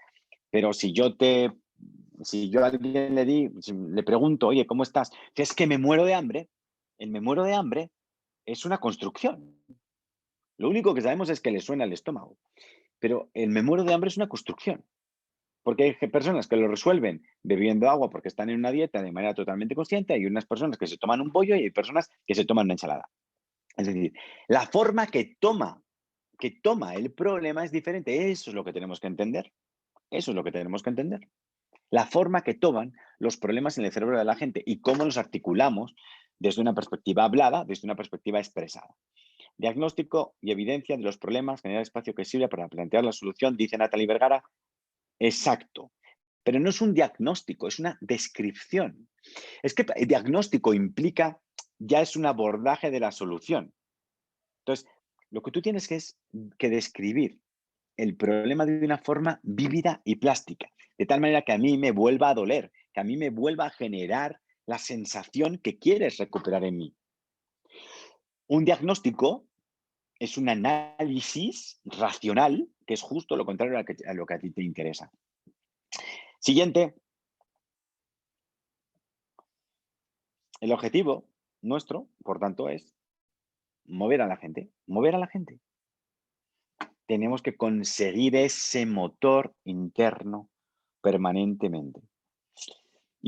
S2: pero si yo a alguien le pregunto, oye, ¿cómo estás? Es que me muero de hambre. El me muero de hambre es una construcción. Lo único que sabemos es que le suena el estómago. Pero el me muero de hambre es una construcción. Porque hay personas que lo resuelven bebiendo agua porque están en una dieta de manera totalmente consciente. Hay unas personas que se toman un pollo y hay personas que se toman una ensalada. Es decir, la forma que toma el problema es diferente. Eso es lo que tenemos que entender. Eso es lo que tenemos que entender. La forma que toman los problemas en el cerebro de la gente y cómo los articulamos desde una perspectiva hablada, desde una perspectiva expresada. Diagnóstico y evidencia de los problemas, generar espacio que sirve para plantear la solución, dice Natalie Vergara. Exacto. Pero no es un diagnóstico, es una descripción. Es que el diagnóstico implica, ya es un abordaje de la solución. Entonces, lo que tú tienes que describir el problema de una forma vívida y plástica, de tal manera que a mí me vuelva a doler, que a mí me vuelva a generar la sensación que quieres recuperar en mí. Un diagnóstico es un análisis racional, que es justo lo contrario a lo que a ti te interesa. Siguiente. El objetivo nuestro, por tanto, es mover a la gente. Mover a la gente. Tenemos que conseguir ese motor interno permanentemente.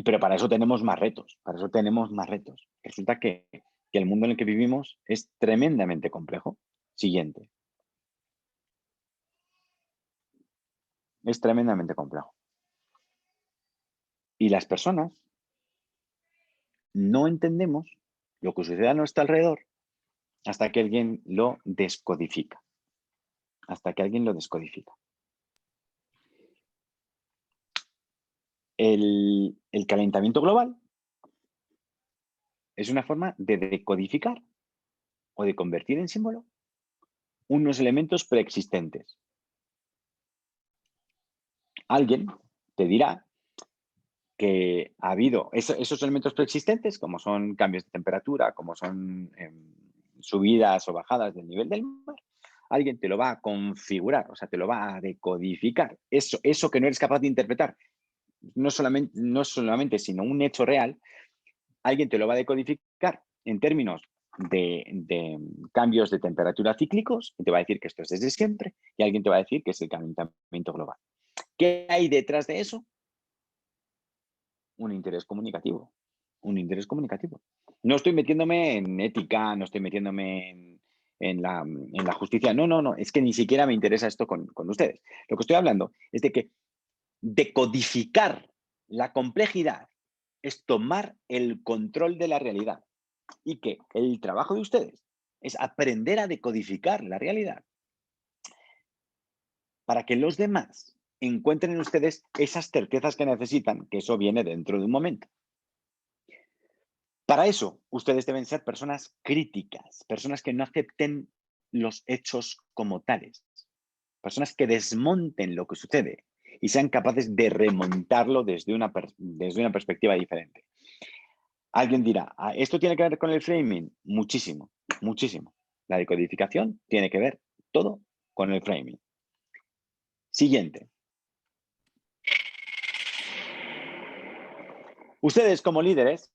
S2: Pero para eso tenemos más retos. Para eso tenemos más retos. Resulta que el mundo en el que vivimos es tremendamente complejo. Siguiente. Es tremendamente complejo. Y las personas no entendemos lo que sucede a nuestro alrededor hasta que alguien lo descodifica. Hasta que alguien lo descodifica. El calentamiento global es una forma de decodificar o de convertir en símbolo unos elementos preexistentes. Alguien te dirá que ha habido esos elementos preexistentes, como son cambios de temperatura, como son subidas o bajadas del nivel del mar. Alguien te lo va a configurar, o sea, te lo va a decodificar. Eso que no eres capaz de interpretar, no solamente, sino un hecho real, alguien te lo va a decodificar en términos de cambios de temperatura cíclicos y te va a decir que esto es desde siempre y alguien te va a decir que es el calentamiento global. ¿Qué hay detrás de eso? Un interés comunicativo. Un interés comunicativo. No estoy metiéndome en ética, no estoy metiéndome en la justicia. No. Es que ni siquiera me interesa esto con ustedes. Lo que estoy hablando es de que decodificar la complejidad es tomar el control de la realidad y que el trabajo de ustedes es aprender a decodificar la realidad para que los demás encuentren en ustedes esas certezas que necesitan, que eso viene dentro de un momento. Para eso, ustedes deben ser personas críticas, personas que no acepten los hechos como tales, personas que desmonten lo que sucede y sean capaces de remontarlo desde una perspectiva diferente. Alguien dirá, ¿esto tiene que ver con el framing? Muchísimo, muchísimo. La decodificación tiene que ver todo con el framing. Siguiente. Ustedes como líderes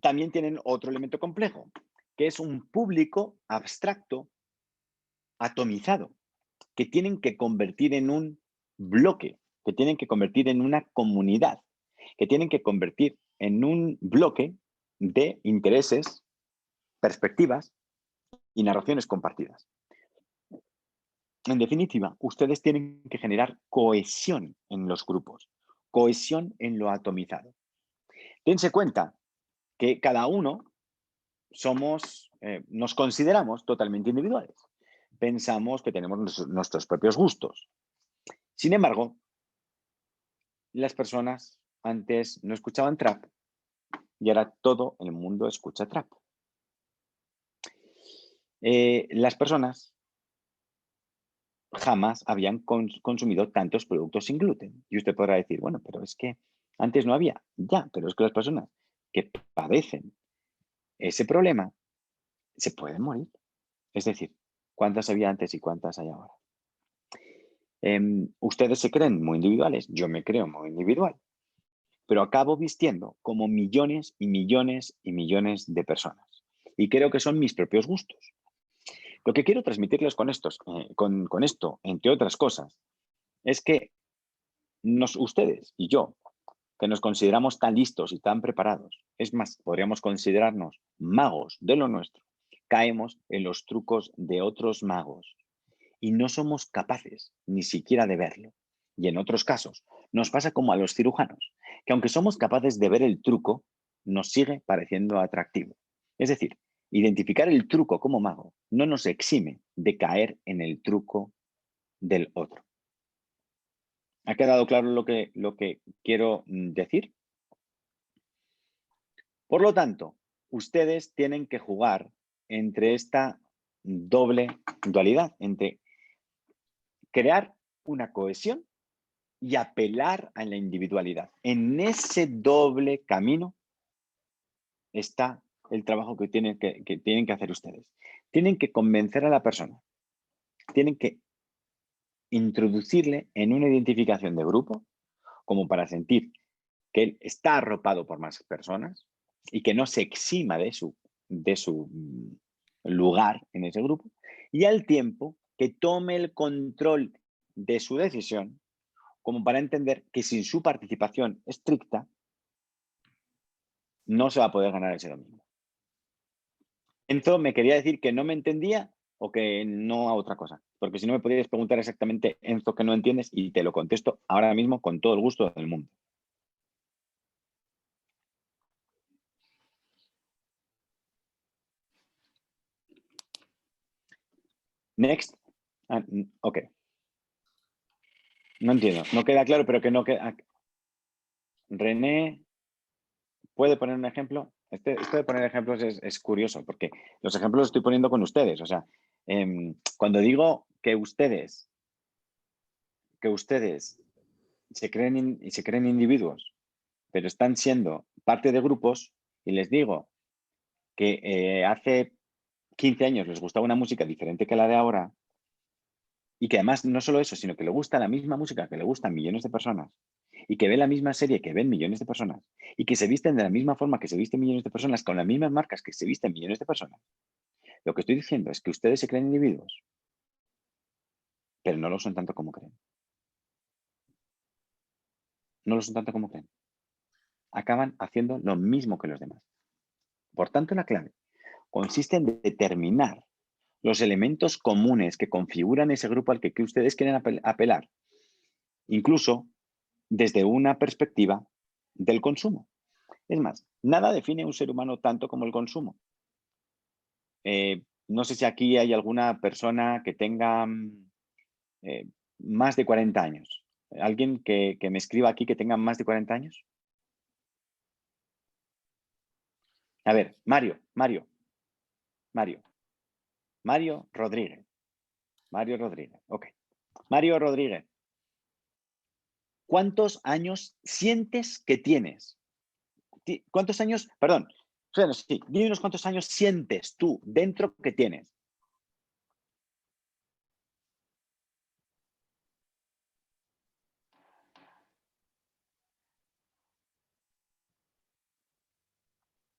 S2: también tienen otro elemento complejo, que es un público abstracto, atomizado, que tienen que convertir en un bloque que tienen que convertir en una comunidad, que tienen que convertir en un bloque de intereses, perspectivas y narraciones compartidas. En definitiva, ustedes tienen que generar cohesión en los grupos, cohesión en lo atomizado. Dense cuenta que cada uno nos consideramos totalmente individuales. Pensamos que tenemos nuestros propios gustos. Sin embargo, las personas antes no escuchaban trap y ahora todo el mundo escucha trap. Las personas jamás habían consumido tantos productos sin gluten. Y usted podrá decir, bueno, pero es que antes no había. Ya, pero es que las personas que padecen ese problema se pueden morir. Es decir, ¿cuántas había antes y cuántas hay ahora? Ustedes se creen muy individuales, yo me creo muy individual, pero acabo vistiendo como millones y millones y millones de personas. Y creo que son mis propios gustos. Lo que quiero transmitirles con esto, entre otras cosas, es que ustedes y yo, que nos consideramos tan listos y tan preparados, es más, podríamos considerarnos magos de lo nuestro, caemos en los trucos de otros magos y no somos capaces ni siquiera de verlo. Y en otros casos, nos pasa como a los cirujanos, que aunque somos capaces de ver el truco, nos sigue pareciendo atractivo. Es decir, identificar el truco como mago no nos exime de caer en el truco del otro. ¿Ha quedado claro lo que quiero decir? Por lo tanto, ustedes tienen que jugar entre esta doble dualidad, entre crear una cohesión y apelar a la individualidad. En ese doble camino está el trabajo que tienen que hacer ustedes. Tienen que convencer a la persona, tienen que introducirle en una identificación de grupo, como para sentir que él está arropado por más personas y que no se exima de su lugar en ese grupo, y al tiempo que tome el control de su decisión, como para entender que sin su participación estricta no se va a poder ganar ese domingo. Enzo me quería decir que no me entendía o que no a otra cosa, porque si no me podrías preguntar exactamente, Enzo, que no entiendes, y te lo contesto ahora mismo con todo el gusto del mundo. Next. Ok. No entiendo. No queda claro, pero que no queda. René, ¿puede poner un ejemplo? Esto de poner ejemplos es curioso, porque los ejemplos los estoy poniendo con ustedes. O sea, cuando digo que ustedes se creen individuos, pero están siendo parte de grupos, y les digo que hace 15 años les gustaba una música diferente que la de ahora, y que además no solo eso, sino que le gusta la misma música que le gustan millones de personas, y que ven la misma serie que ven millones de personas, y que se visten de la misma forma que se visten millones de personas, con las mismas marcas que se visten millones de personas. Lo que estoy diciendo es que ustedes se creen individuos, pero no lo son tanto como creen. No lo son tanto como creen. Acaban haciendo lo mismo que los demás. Por tanto, la clave consiste en determinar los elementos comunes que configuran ese grupo al que ustedes quieren apelar, incluso desde una perspectiva del consumo. Es más, nada define a un ser humano tanto como el consumo. No sé si aquí hay alguna persona que tenga más de 40 años. ¿Alguien que me escriba aquí que tenga más de 40 años? A ver, Mario Rodríguez. Mario Rodríguez, ok. Mario Rodríguez, ¿cuántos años sientes que tienes? ¿Cuántos años, perdón, sí, dinos cuántos años sientes tú dentro que tienes?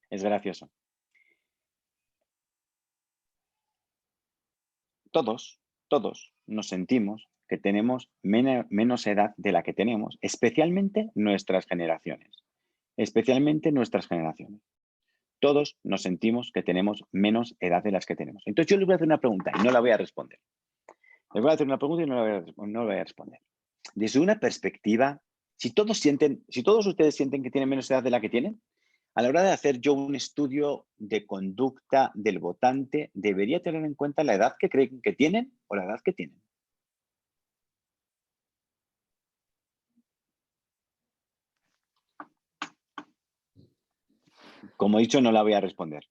S2: Es gracioso. Todos nos sentimos que tenemos menos edad de la que tenemos, especialmente nuestras generaciones. Especialmente nuestras generaciones. Todos nos sentimos que tenemos menos edad de las que tenemos. Entonces yo les voy a hacer una pregunta y no la voy a responder. Les voy a hacer una pregunta y no la voy a responder. Desde una perspectiva, si todos ustedes sienten que tienen menos edad de la que tienen, a la hora de hacer yo un estudio de conducta del votante, ¿debería tener en cuenta la edad que creen que tienen o la edad que tienen? Como he dicho, no la voy a responder,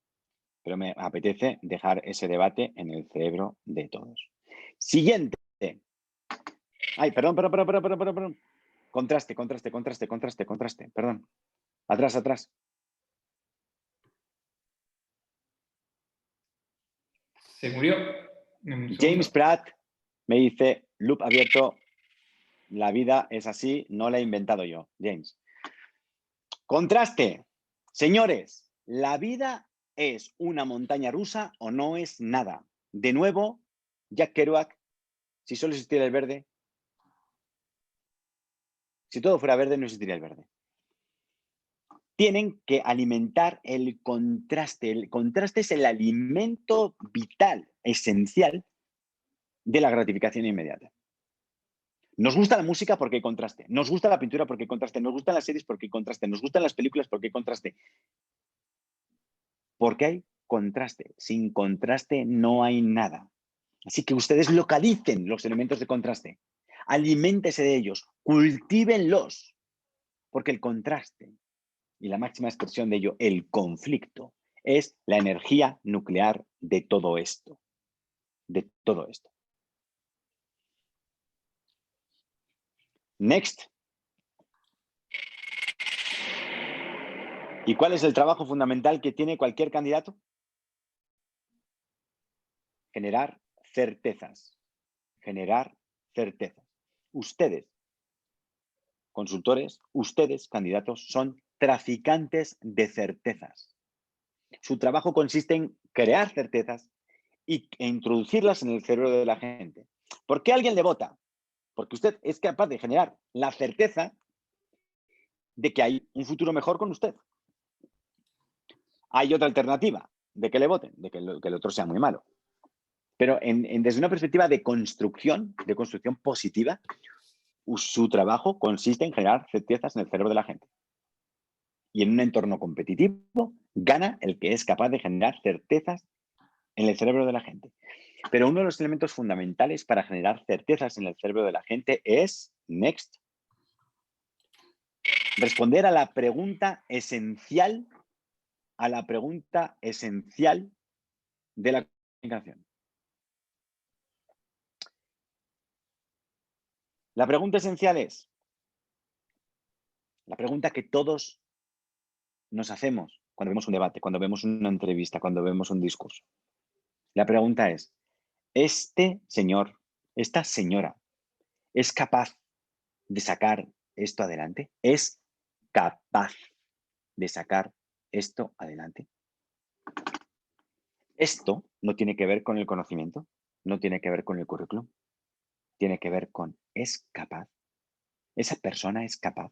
S2: pero me apetece dejar ese debate en el cerebro de todos. Siguiente. Ay, perdón. Contraste. Perdón. Atrás.
S1: Se murió.
S2: James Pratt me dice, loop abierto, la vida es así, no la he inventado yo. James. Contraste. Señores, la vida es una montaña rusa o no es nada. De nuevo, Jack Kerouac, si solo existiera el verde, si todo fuera verde, no existiría el verde. Tienen que alimentar el contraste. El contraste es el alimento vital, esencial de la gratificación inmediata. Nos gusta la música porque hay contraste. Nos gusta la pintura porque hay contraste. Nos gustan las series porque hay contraste. Nos gustan las películas porque hay contraste. Porque hay contraste. Sin contraste no hay nada. Así que ustedes localicen los elementos de contraste. Aliméntese de ellos. Cultívenlos. Porque el contraste y la máxima expresión de ello, el conflicto, es la energía nuclear de todo esto. De todo esto. Next. ¿Y cuál es el trabajo fundamental que tiene cualquier candidato? Generar certezas. Generar certezas. Ustedes, consultores, ustedes, candidatos, son traficantes de certezas. Su trabajo consiste en crear certezas e introducirlas en el cerebro de la gente. ¿Por qué alguien le vota? Porque usted es capaz de generar la certeza de que hay un futuro mejor con usted. Hay otra alternativa de que le voten, de que el otro sea muy malo. Pero desde una perspectiva de construcción positiva, su trabajo consiste en generar certezas en el cerebro de la gente. Y en un entorno competitivo, gana el que es capaz de generar certezas en el cerebro de la gente. Pero uno de los elementos fundamentales para generar certezas en el cerebro de la gente es, next, responder a la pregunta esencial de la comunicación. La pregunta esencial es, la pregunta que todos nos hacemos cuando vemos un debate, cuando vemos una entrevista, cuando vemos un discurso. La pregunta es, ¿este señor, esta señora, es capaz de sacar esto adelante? ¿Es capaz de sacar esto adelante? Esto no tiene que ver con el conocimiento, no tiene que ver con el currículum, tiene que ver con, ¿es capaz? ¿Esa persona es capaz?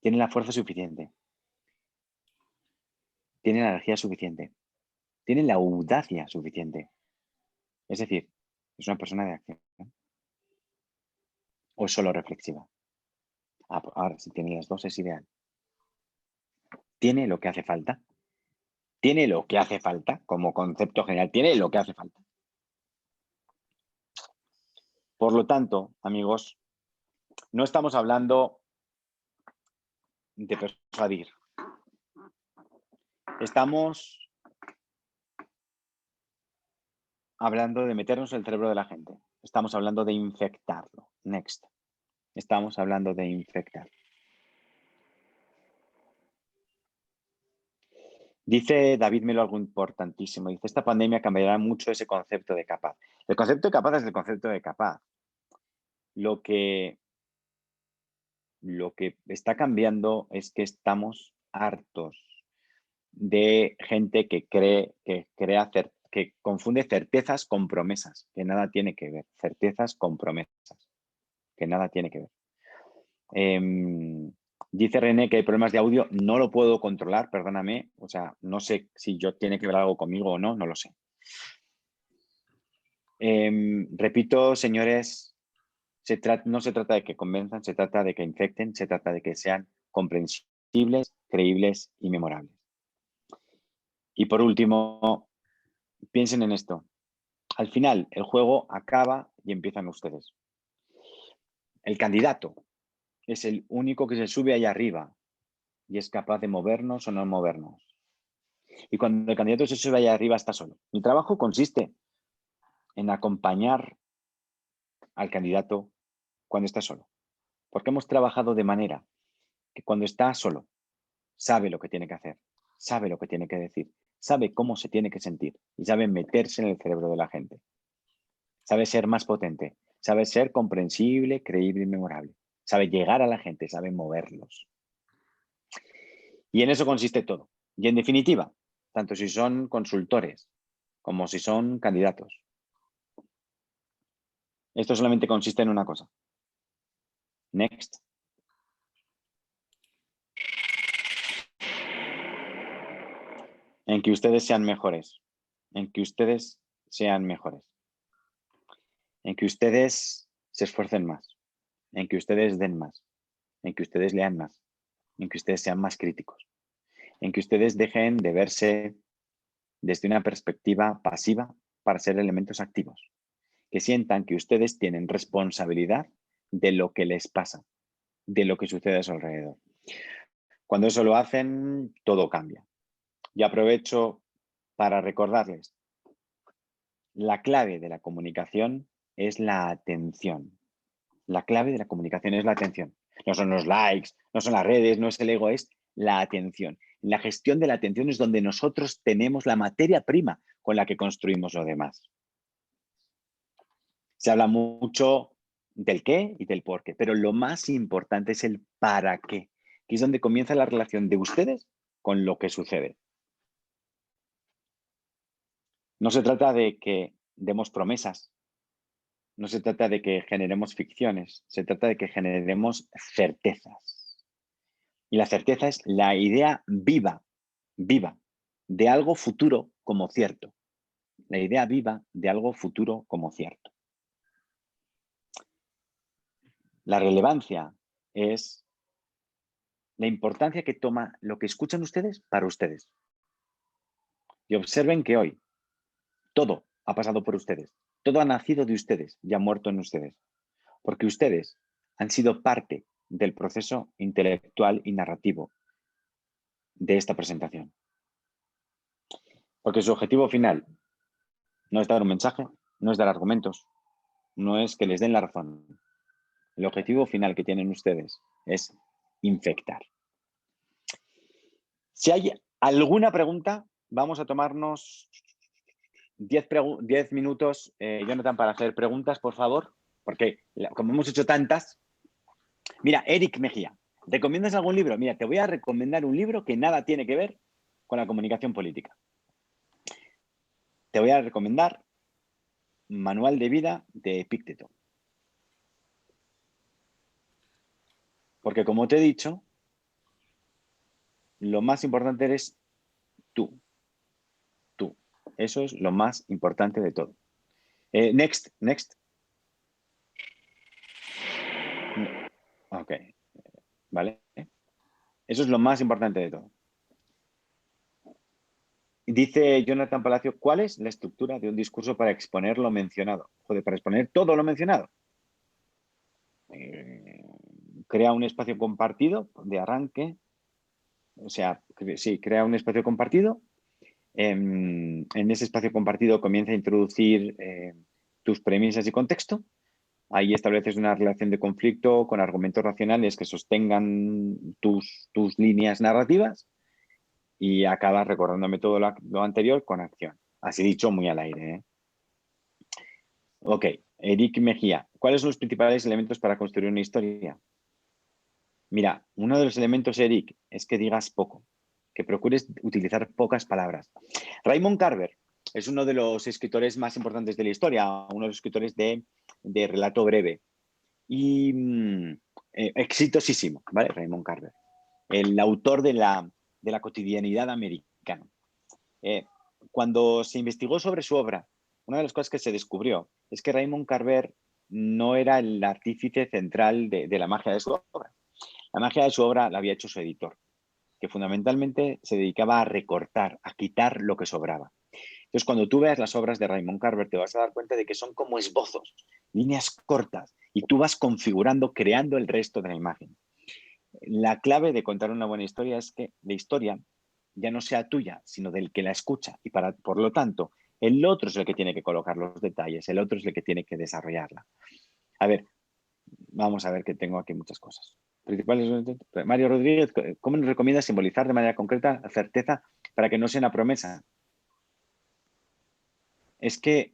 S2: ¿Tiene la fuerza suficiente? ¿Tiene la energía suficiente? ¿Tiene la audacia suficiente? Es decir, ¿es una persona de acción? ¿O es solo reflexiva? Ahora, si tiene las dos es ideal. ¿Tiene lo que hace falta? ¿Tiene lo que hace falta? Como concepto general, ¿tiene lo que hace falta? Por lo tanto, amigos, no estamos hablando de persuadir. Estamos hablando de meternos en el cerebro de la gente. Estamos hablando de infectarlo. Next. Estamos hablando de infectar. Dice David Melo algo importantísimo. Dice, esta pandemia cambiará mucho ese concepto de capaz. El concepto de capaz es el concepto de capaz. Lo que está cambiando es que estamos hartos de gente que que confunde certezas con promesas, que nada tiene que ver. Certezas con promesas, que nada tiene que ver. Dice René que hay problemas de audio, no lo puedo controlar, perdóname, o sea, no sé si yo tiene que ver algo conmigo o no, no lo sé. Repito, señores, no se trata de que convenzan, se trata de que infecten, se trata de que sean comprensibles, creíbles y memorables. Y por último, piensen en esto. Al final, el juego acaba y empiezan ustedes. El candidato es el único que se sube allá arriba y es capaz de movernos o no movernos. Y cuando el candidato se sube allá arriba está solo. Mi trabajo consiste en acompañar al candidato cuando está solo. Porque hemos trabajado de manera que cuando está solo, sabe lo que tiene que hacer, sabe lo que tiene que decir, sabe cómo se tiene que sentir y sabe meterse en el cerebro de la gente. Sabe ser más potente, sabe ser comprensible, creíble y memorable. Sabe llegar a la gente, sabe moverlos. Y en eso consiste todo. Y en definitiva, tanto si son consultores como si son candidatos, esto solamente consiste en una cosa. Next. En que ustedes sean mejores. En que ustedes sean mejores. En que ustedes se esfuercen más. En que ustedes den más. En que ustedes lean más. En que ustedes sean más críticos. En que ustedes dejen de verse desde una perspectiva pasiva para ser elementos activos. Que sientan que ustedes tienen responsabilidad de lo que les pasa, de lo que sucede a su alrededor. Cuando eso lo hacen, todo cambia. Y aprovecho para recordarles, la clave de la comunicación es la atención. La clave de la comunicación es la atención. No son los likes, no son las redes, no es el ego, es la atención. La gestión de la atención es donde nosotros tenemos la materia prima con la que construimos lo demás. Se habla mucho del qué y del por qué, pero lo más importante es el para qué, que es donde comienza la relación de ustedes con lo que sucede. No se trata de que demos promesas, no se trata de que generemos ficciones, se trata de que generemos certezas. Y la certeza es la idea viva de algo futuro como cierto. La idea viva de algo futuro como cierto. La relevancia es la importancia que toma lo que escuchan ustedes para ustedes. Y observen que hoy todo ha pasado por ustedes. Todo ha nacido de ustedes y ha muerto en ustedes. Porque ustedes han sido parte del proceso intelectual y narrativo de esta presentación. Porque su objetivo final no es dar un mensaje, no es dar argumentos, no es que les den la razón. El objetivo final que tienen ustedes es infectar. Si hay alguna pregunta, vamos a tomarnos 10 minutos, Jonathan, para hacer preguntas, por favor, porque como hemos hecho tantas. Mira, Eric Mejía, ¿recomiendas algún libro? Mira, te voy a recomendar un libro que nada tiene que ver con la comunicación política. Te voy a recomendar Manual de Vida de Epicteto. Porque como te he dicho, lo más importante eres tú. Tú. Eso es lo más importante de todo. Next. Ok. ¿Vale? Eso es lo más importante de todo. Dice Jonathan Palacio, ¿cuál es la estructura de un discurso para exponer lo mencionado? Joder, para exponer todo lo mencionado. Crea un espacio compartido de arranque. O sea, sí, crea un espacio compartido. En ese espacio compartido comienza a introducir tus premisas y contexto. Ahí estableces una relación de conflicto con argumentos racionales que sostengan tus líneas narrativas y acabas recordándome todo lo anterior con acción. Así dicho, muy al aire. Ok, Eric Mejía, ¿cuáles son los principales elementos para construir una historia? Mira, uno de los elementos, Eric, es que digas poco, que procures utilizar pocas palabras. Raymond Carver es uno de los escritores más importantes de la historia, uno de los escritores de relato breve. Y exitosísimo, ¿vale? Raymond Carver, el autor de la cotidianidad americana. Cuando se investigó sobre su obra, una de las cosas que se descubrió es que Raymond Carver no era el artífice central de la magia de su obra. La magia de su obra la había hecho su editor, que fundamentalmente se dedicaba a recortar, a quitar lo que sobraba. Entonces, cuando tú veas las obras de Raymond Carver, te vas a dar cuenta de que son como esbozos, líneas cortas, y tú vas configurando, creando el resto de la imagen. La clave de contar una buena historia es que la historia ya no sea tuya, sino del que la escucha. Y por lo tanto, el otro es el que tiene que colocar los detalles, el otro es el que tiene que desarrollarla. A ver, vamos a ver que tengo aquí muchas cosas. Mario Rodríguez, ¿cómo nos recomienda simbolizar de manera concreta la certeza para que no sea una promesa? Es que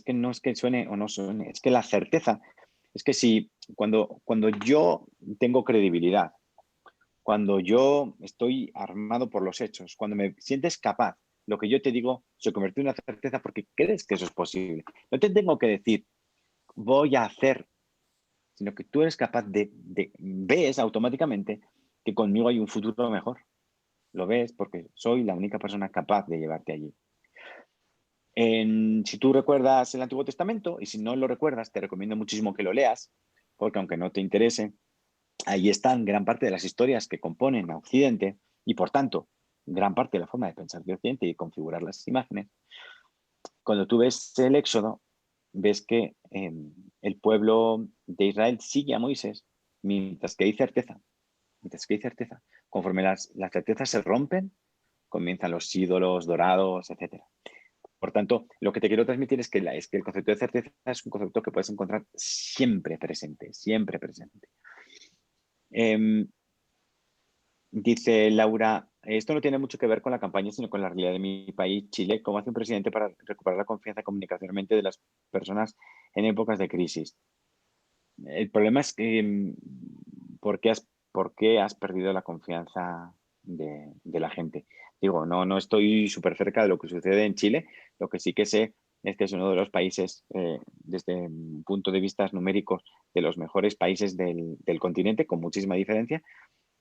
S2: no es que suene o no suene, es que la certeza, es que si cuando yo tengo credibilidad, cuando yo estoy armado por los hechos, cuando me sientes capaz, lo que yo te digo se convierte en una certeza porque crees que eso es posible. No te tengo que decir, voy a hacer, sino que tú eres capaz ves automáticamente que conmigo hay un futuro mejor. Lo ves porque soy la única persona capaz de llevarte allí. Si tú recuerdas el Antiguo Testamento, y si no lo recuerdas, te recomiendo muchísimo que lo leas, porque aunque no te interese, ahí están gran parte de las historias que componen a Occidente y, por tanto, gran parte de la forma de pensar de Occidente y configurar las imágenes. Cuando tú ves el Éxodo, ves que el pueblo de Israel sigue a Moisés mientras que hay certeza. Mientras que hay certeza. Conforme las certezas se rompen, comienzan los ídolos dorados, etcétera. Por tanto, lo que te quiero transmitir es que el concepto de certeza es un concepto que puedes encontrar siempre presente, siempre presente. Dice Laura, esto no tiene mucho que ver con la campaña, sino con la realidad de mi país, Chile. ¿Cómo hace un presidente para recuperar la confianza comunicacionalmente de las personas en épocas de crisis? El problema es que, ¿por qué has perdido la confianza de la gente? Digo, no estoy súper cerca de lo que sucede en Chile. Lo que sí que sé es que es uno de los países, desde un punto de vista numéricos, de los mejores países del continente, con muchísima diferencia.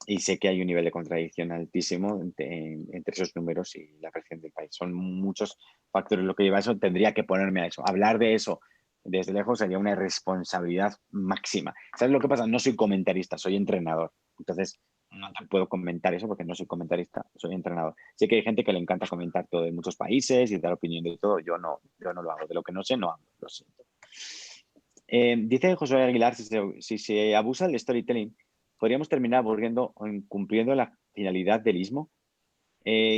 S2: Y sé que hay un nivel de contradicción altísimo entre esos números y la presión del país. Son muchos factores lo que lleva a eso. Tendría que ponerme a eso. Hablar de eso desde lejos sería una irresponsabilidad máxima. ¿Sabes lo que pasa? No soy comentarista, soy entrenador. Entonces, no te puedo comentar eso porque no soy comentarista, soy entrenador. Sé que hay gente que le encanta comentar todo de muchos países y dar opinión de todo. Yo no lo hago. De lo que no sé, no hablo. Lo siento. Dice José Aguilar, si se abusa del storytelling, podríamos terminar aburriendo o incumpliendo la finalidad del ismo.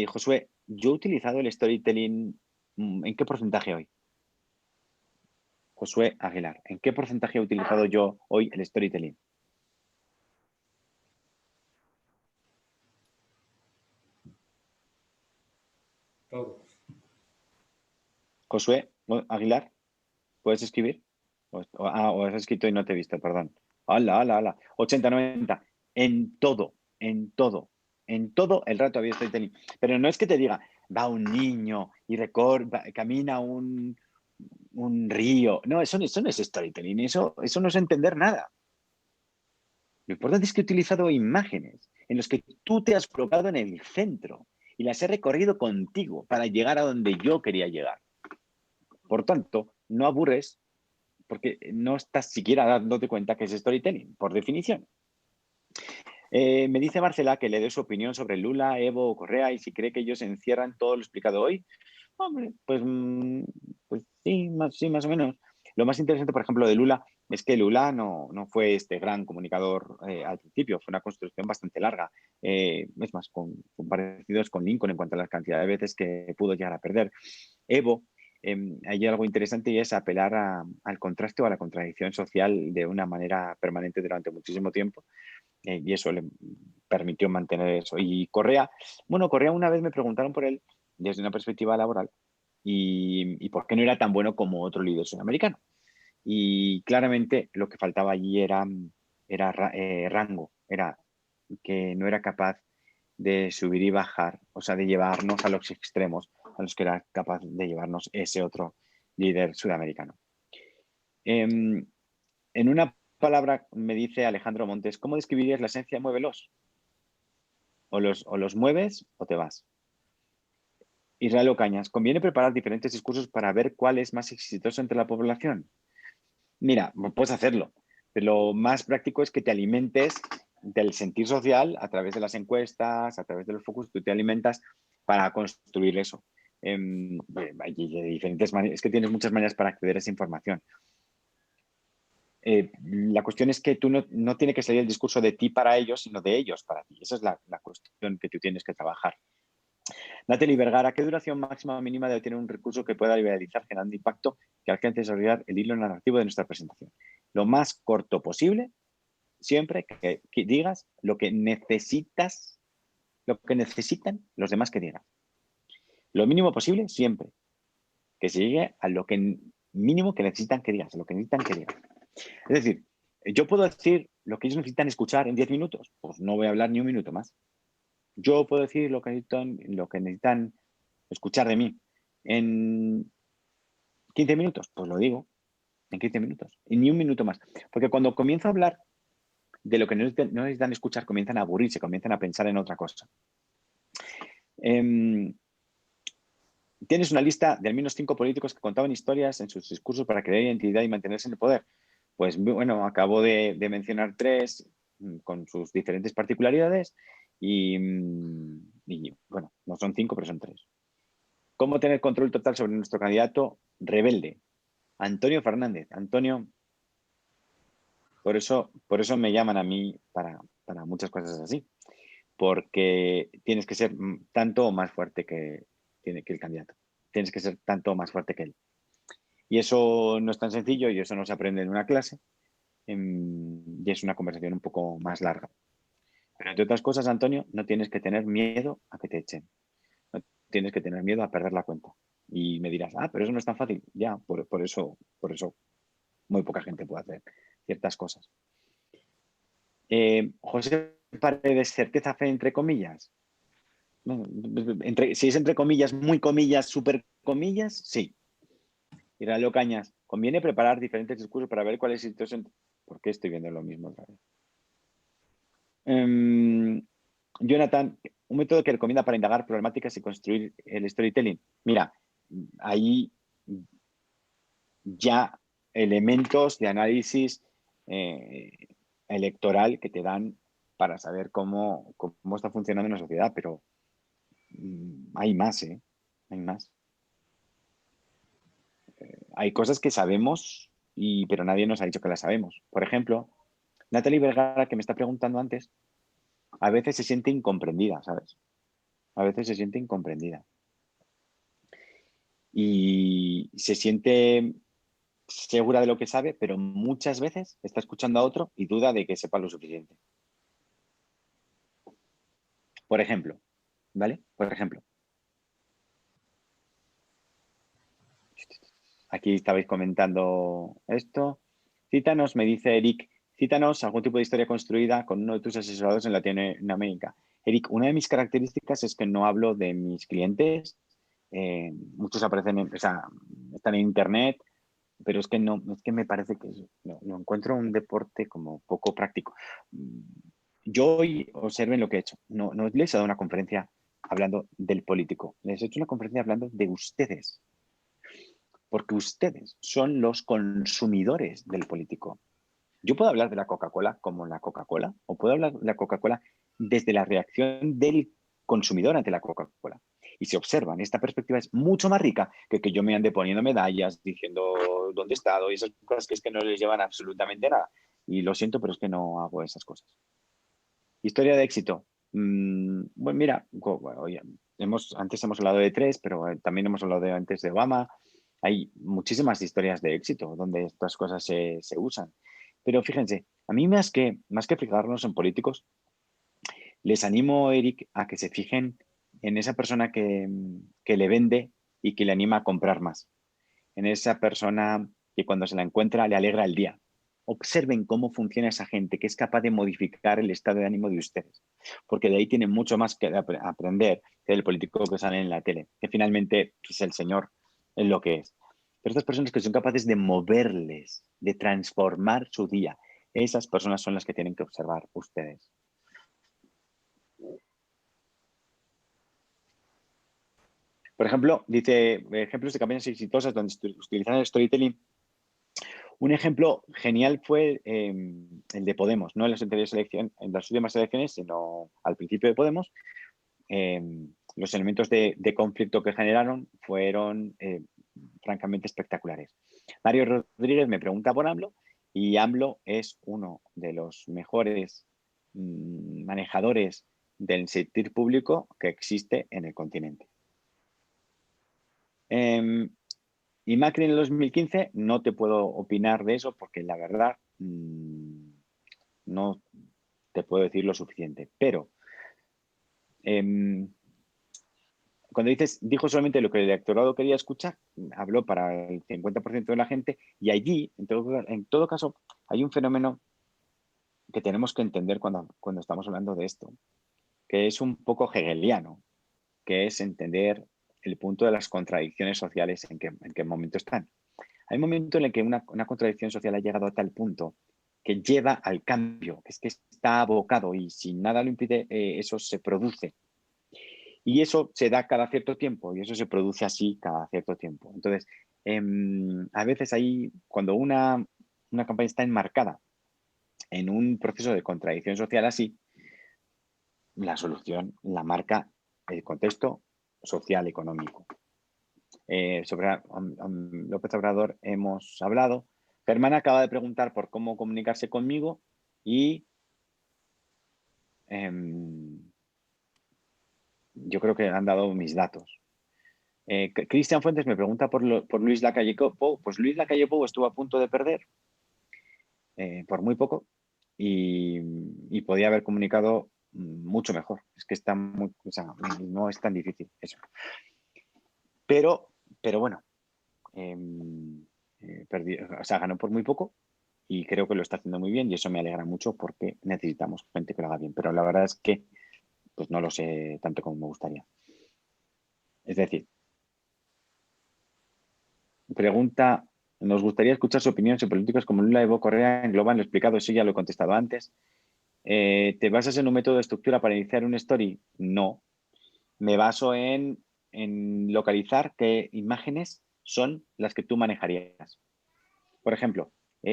S2: Josué, yo he utilizado el storytelling, ¿en qué porcentaje hoy? Josué Aguilar, ¿en qué porcentaje he utilizado yo hoy el storytelling?
S1: Todo.
S2: Josué Aguilar, ¿puedes escribir? O has escrito y no te he visto, perdón. ¡Hala! 80, 90. En todo el rato había storytelling. Pero no es que te diga, va un niño y camina un río. No, eso no es storytelling, eso no es entender nada. Lo importante es que he utilizado imágenes en las que tú te has colocado en el centro y las he recorrido contigo para llegar a donde yo quería llegar. Por tanto, no aburres porque no estás siquiera dándote cuenta que es storytelling, por definición. Me dice Marcela que le dé su opinión sobre Lula, Evo o Correa y si cree que ellos encierran todo lo explicado hoy. Hombre, pues sí, más o menos. Lo más interesante, por ejemplo, de Lula es que Lula no fue este gran comunicador al principio, fue una construcción bastante larga. Es más, con parecidos con Lincoln en cuanto a la cantidad de veces que pudo llegar a perder. Evo, hay algo interesante y es apelar al contraste o a la contradicción social de una manera permanente durante muchísimo tiempo. Y eso le permitió mantener eso. Y Correa una vez me preguntaron por él desde una perspectiva laboral y por qué no era tan bueno como otro líder sudamericano. Y claramente lo que faltaba allí era rango, era que no era capaz de subir y bajar, o sea, de llevarnos a los extremos a los que era capaz de llevarnos ese otro líder sudamericano. En una palabra me dice Alejandro Montes, ¿cómo describirías la esencia de Muévelos? O los mueves o te vas. Israel Ocañas, ¿conviene preparar diferentes discursos para ver cuál es más exitoso entre la población? Mira, puedes hacerlo, pero lo más práctico es que te alimentes del sentir social a través de las encuestas, a través de los focus, tú te alimentas para construir eso. Hay diferentes maneras, es que tienes muchas maneras para acceder a esa información. La cuestión es que tú no tiene que salir el discurso de ti para ellos, sino de ellos para ti. Esa es la cuestión que tú tienes que trabajar. Natalie Vergara, ¿qué duración máxima o mínima debe tener un recurso que pueda liberalizar generando impacto que alcance a desarrollar el hilo narrativo de nuestra presentación? Lo más corto posible, siempre que digas lo que necesitas, lo que necesitan los demás que digan. Lo mínimo posible, siempre. Que se llegue a lo que mínimo que necesitan que digas, a lo que necesitan que digas. Es decir, yo puedo decir lo que ellos necesitan escuchar en 10 minutos, pues no voy a hablar ni un minuto más. Yo puedo decir lo que necesitan escuchar de mí en 15 minutos, pues lo digo en 15 minutos y ni un minuto más. Porque cuando comienzo a hablar de lo que no necesitan escuchar, comienzan a aburrirse, comienzan a pensar en otra cosa. Tienes una lista de al menos 5 políticos que contaban historias en sus discursos para crear identidad y mantenerse en el poder. Pues bueno, acabo de mencionar 3 con sus diferentes particularidades y bueno, no son 5, pero son 3. ¿Cómo tener control total sobre nuestro candidato rebelde? Antonio Fernández. Antonio, por eso me llaman a mí para muchas cosas así. Porque tienes que ser tanto o más fuerte que el candidato. Tienes que ser tanto o más fuerte que él. Y eso no es tan sencillo y eso no se aprende en una clase. Y es una conversación un poco más larga. Pero entre otras cosas, Antonio, no tienes que tener miedo a que te echen. No tienes que tener miedo a perder la cuenta. Y me dirás, pero eso no es tan fácil. Ya, por eso muy poca gente puede hacer ciertas cosas. José Paredes, certeza fe entre comillas. Si es entre comillas, muy comillas, super comillas, sí. Israel Ocañas, conviene preparar diferentes discursos para ver cuál es la situación. ¿Por qué estoy viendo lo mismo otra vez? Jonathan, un método que recomienda para indagar problemáticas y construir el storytelling. Mira, hay ya elementos de análisis electoral que te dan para saber cómo está funcionando una sociedad, pero hay más, hay más. Hay cosas que sabemos, pero nadie nos ha dicho que las sabemos. Por ejemplo, Natalie Vergara, que me está preguntando antes, a veces se siente incomprendida, ¿sabes? A veces se siente incomprendida. Y se siente segura de lo que sabe, pero muchas veces está escuchando a otro y duda de que sepa lo suficiente. Por ejemplo, ¿vale? Por ejemplo. Aquí estabais comentando esto. Cítanos, me dice Eric, cítanos algún tipo de historia construida con uno de tus asesorados en Latinoamérica. Eric, una de mis características es que no hablo de mis clientes. Muchos aparecen, están en internet, pero es que me parece que no encuentro un deporte como poco práctico. Yo hoy observen lo que he hecho. No les he dado una conferencia hablando del político. Les he hecho una conferencia hablando de ustedes. Porque ustedes son los consumidores del político. Yo puedo hablar de la Coca-Cola como la Coca-Cola, o puedo hablar de la Coca-Cola desde la reacción del consumidor ante la Coca-Cola. Y si observan, esta perspectiva es mucho más rica que yo me ande poniendo medallas, diciendo dónde he estado y esas cosas que es que no les llevan absolutamente nada. Y lo siento, pero es que no hago esas cosas. Historia de éxito. Bueno, mira, antes hemos hablado de 3, pero también hemos hablado antes de Obama. Hay muchísimas historias de éxito donde estas cosas se usan. Pero fíjense, a mí más que fijarnos en políticos, les animo, Eric, a que se fijen en esa persona que le vende y que le anima a comprar más. En esa persona que cuando se la encuentra le alegra el día. observen cómo funciona esa gente que es capaz de modificar el estado de ánimo de ustedes, porque de ahí tienen mucho más que aprender que el político que sale en la tele, que finalmente es el señor, es lo que es. Pero estas personas que son capaces de moverles, de transformar su día, esas personas son las que tienen que observar ustedes. Por ejemplo, dice ejemplos de campañas exitosas donde utilizan el storytelling. Un ejemplo genial fue el de Podemos, no en las anteriores elecciones, en las últimas elecciones, sino al principio de Podemos. Los elementos de conflicto que generaron fueron francamente espectaculares. Mario Rodríguez me pregunta por AMLO y AMLO es uno de los mejores manejadores del sentir público que existe en el continente. Y Macri en el 2015 no te puedo opinar de eso porque la verdad no te puedo decir lo suficiente. Pero cuando dijo solamente lo que el electorado quería escuchar, habló para el 50% de la gente y allí, en todo caso, hay un fenómeno que tenemos que entender cuando estamos hablando de esto, que es un poco hegeliano, que es entender el punto de las contradicciones sociales en qué momento están. Hay un momento en el que una contradicción social ha llegado a tal punto que lleva al cambio, es que está abocado y si nada lo impide, eso se produce. Y eso se da cada cierto tiempo y eso se produce así cada cierto tiempo. Entonces, a veces ahí, cuando una campaña está enmarcada en un proceso de contradicción social así, la solución la marca el contexto social económico. Sobre López Obrador hemos hablado. Germán acaba de preguntar por cómo comunicarse conmigo y yo creo que han dado mis datos. Cristian Fuentes me pregunta por Luis Lacalle Pou. Pues Luis Lacalle Pou estuvo a punto de perder por muy poco y podía haber comunicado mucho mejor. Es que está o sea, no es tan difícil eso. Pero bueno, ganó por muy poco y creo que lo está haciendo muy bien y eso me alegra mucho porque necesitamos gente que lo haga bien. Pero la verdad es que pues no lo sé tanto como me gustaría. Es decir, pregunta, nos gustaría escuchar su opinión sobre políticos como Lula, Evo, Correa engloban lo explicado, eso ya lo he contestado antes. ¿Te basas en un método de estructura para iniciar un story? No. Me baso en localizar qué imágenes son las que tú manejarías. Por ejemplo, ¿no?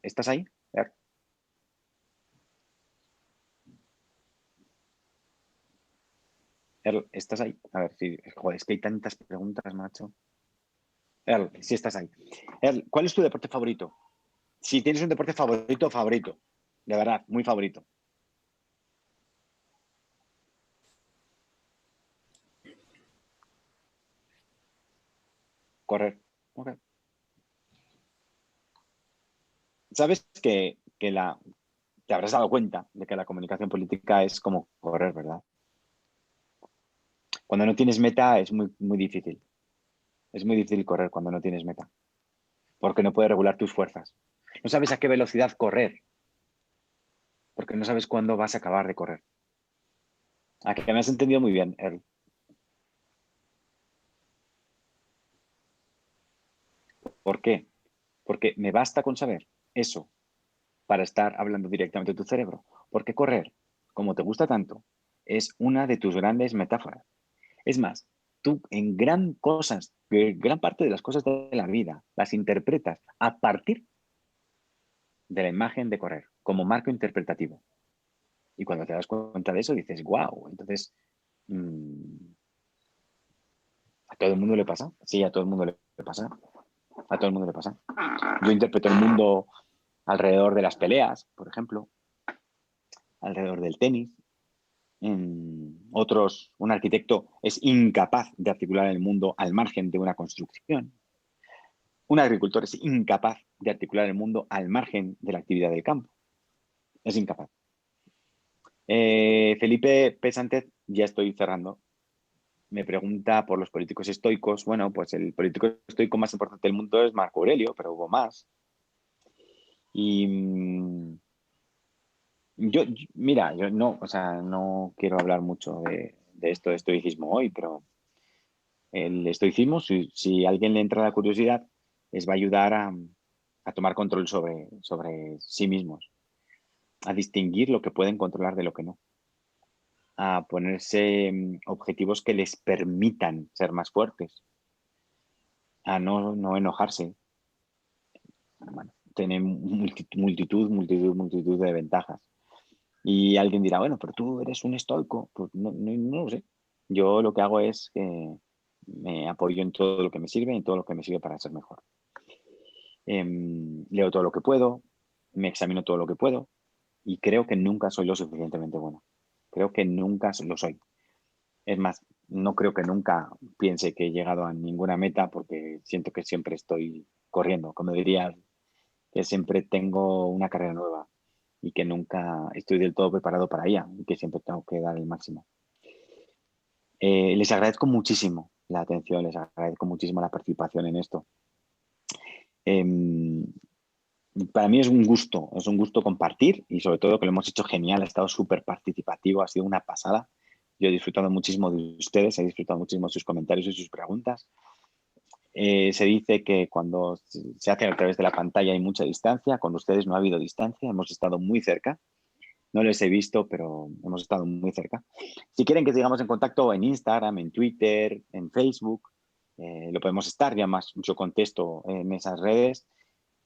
S2: ¿Estás ahí? ¿Estás ahí? A ver, si, joder, es que hay tantas preguntas, macho. Si estás ahí. ¿Cuál es tu deporte favorito? Si tienes un deporte favorito, favorito. De verdad, muy favorito. Correr. Okay. Sabes que te habrás dado cuenta de que la comunicación política es como correr, ¿verdad? Cuando no tienes meta es muy, muy difícil. Es muy difícil correr cuando no tienes meta. Porque no puedes regular tus fuerzas. No sabes a qué velocidad correr. Porque no sabes cuándo vas a acabar de correr. ¿A que me has entendido muy bien, Earl? ¿Por qué? Porque me basta con saber eso para estar hablando directamente de tu cerebro. Porque correr, como te gusta tanto, es una de tus grandes metáforas. Es más, tú en gran parte de las cosas de la vida las interpretas a partir de la imagen de correr, como marco interpretativo. Y cuando te das cuenta de eso, dices, wow, entonces, ¿a todo el mundo le pasa? Sí, a todo el mundo le pasa. A todo el mundo le pasa. Yo interpreto el mundo alrededor de las peleas, por ejemplo, alrededor del tenis. Un arquitecto es incapaz de articular el mundo al margen de una construcción. Un agricultor es incapaz de articular el mundo al margen de la actividad del campo. Es incapaz. Felipe Pesantet, ya estoy cerrando. me pregunta por los políticos estoicos. Bueno, pues el político estoico más importante del mundo es Marco Aurelio, pero hubo más. Y mira, yo no, o sea, no quiero hablar mucho de esto de estoicismo hoy, pero el estoicismo, si a alguien le entra la curiosidad, les va a ayudar a tomar control sobre sí mismos, a distinguir lo que pueden controlar de lo que no, a ponerse objetivos que les permitan ser más fuertes, a no enojarse. Bueno, tiene multitud de ventajas. Y alguien dirá, bueno, pero tú eres un estoico. Pues no lo sé. Yo lo que hago es que me apoyo en todo lo que me sirve, en todo lo que me sirve para ser mejor. Leo todo lo que puedo, me examino todo lo que puedo y creo que nunca soy lo suficientemente bueno. Creo que nunca lo soy. Es más, no creo que nunca piense que he llegado a ninguna meta porque siento que siempre estoy corriendo. Como diría, que siempre tengo una carrera nueva y que nunca estoy del todo preparado para ella y que siempre tengo que dar el máximo. Les agradezco muchísimo la atención, les agradezco muchísimo la participación en esto. Para mí es un gusto compartir y sobre todo que lo hemos hecho genial, ha estado súper participativo, ha sido una pasada. Yo he disfrutado muchísimo de ustedes, he disfrutado muchísimo de sus comentarios y sus preguntas. Se dice que cuando se hace a través de la pantalla hay mucha distancia, con ustedes no ha habido distancia, hemos estado muy cerca. No les he visto, pero hemos estado muy cerca. Si quieren que sigamos en contacto en Instagram, en Twitter, en Facebook, lo podemos estar, ya más yo contesto en esas redes.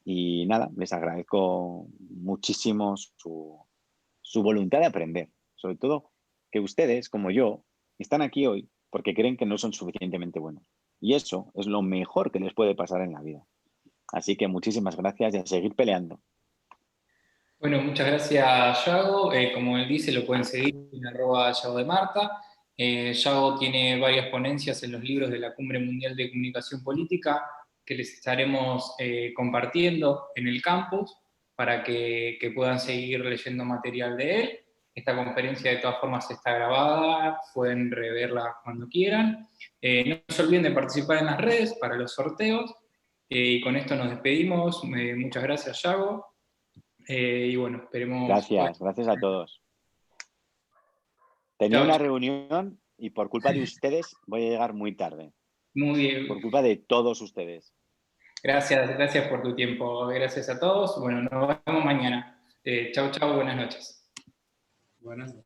S2: Y nada, les agradezco muchísimo su voluntad de aprender. Sobre todo que ustedes, como yo, están aquí hoy porque creen que no son suficientemente buenos. Y eso es lo mejor que les puede pasar en la vida. Así que muchísimas gracias y a seguir peleando.
S1: Bueno, muchas gracias, Yago. Como él dice, lo pueden seguir en @Yago de Marta. Yago tiene varias ponencias en los libros de la Cumbre Mundial de Comunicación Política que les estaremos compartiendo en el campus para que puedan seguir leyendo material de él. Esta conferencia de todas formas está grabada, pueden reverla cuando quieran. No se olviden de participar en las redes para los sorteos. Y con esto nos despedimos. Muchas gracias, Yago. Y bueno, esperemos.
S2: Gracias a todos. Tenía
S1: Chao,
S2: una
S1: chao.
S2: reunión y por culpa de ustedes voy a llegar muy tarde.
S1: Muy bien.
S2: Por culpa de todos ustedes.
S1: Gracias por tu tiempo. Gracias a todos. Bueno, nos vemos mañana. Chau, chau, buenas noches.
S4: Buenas noches.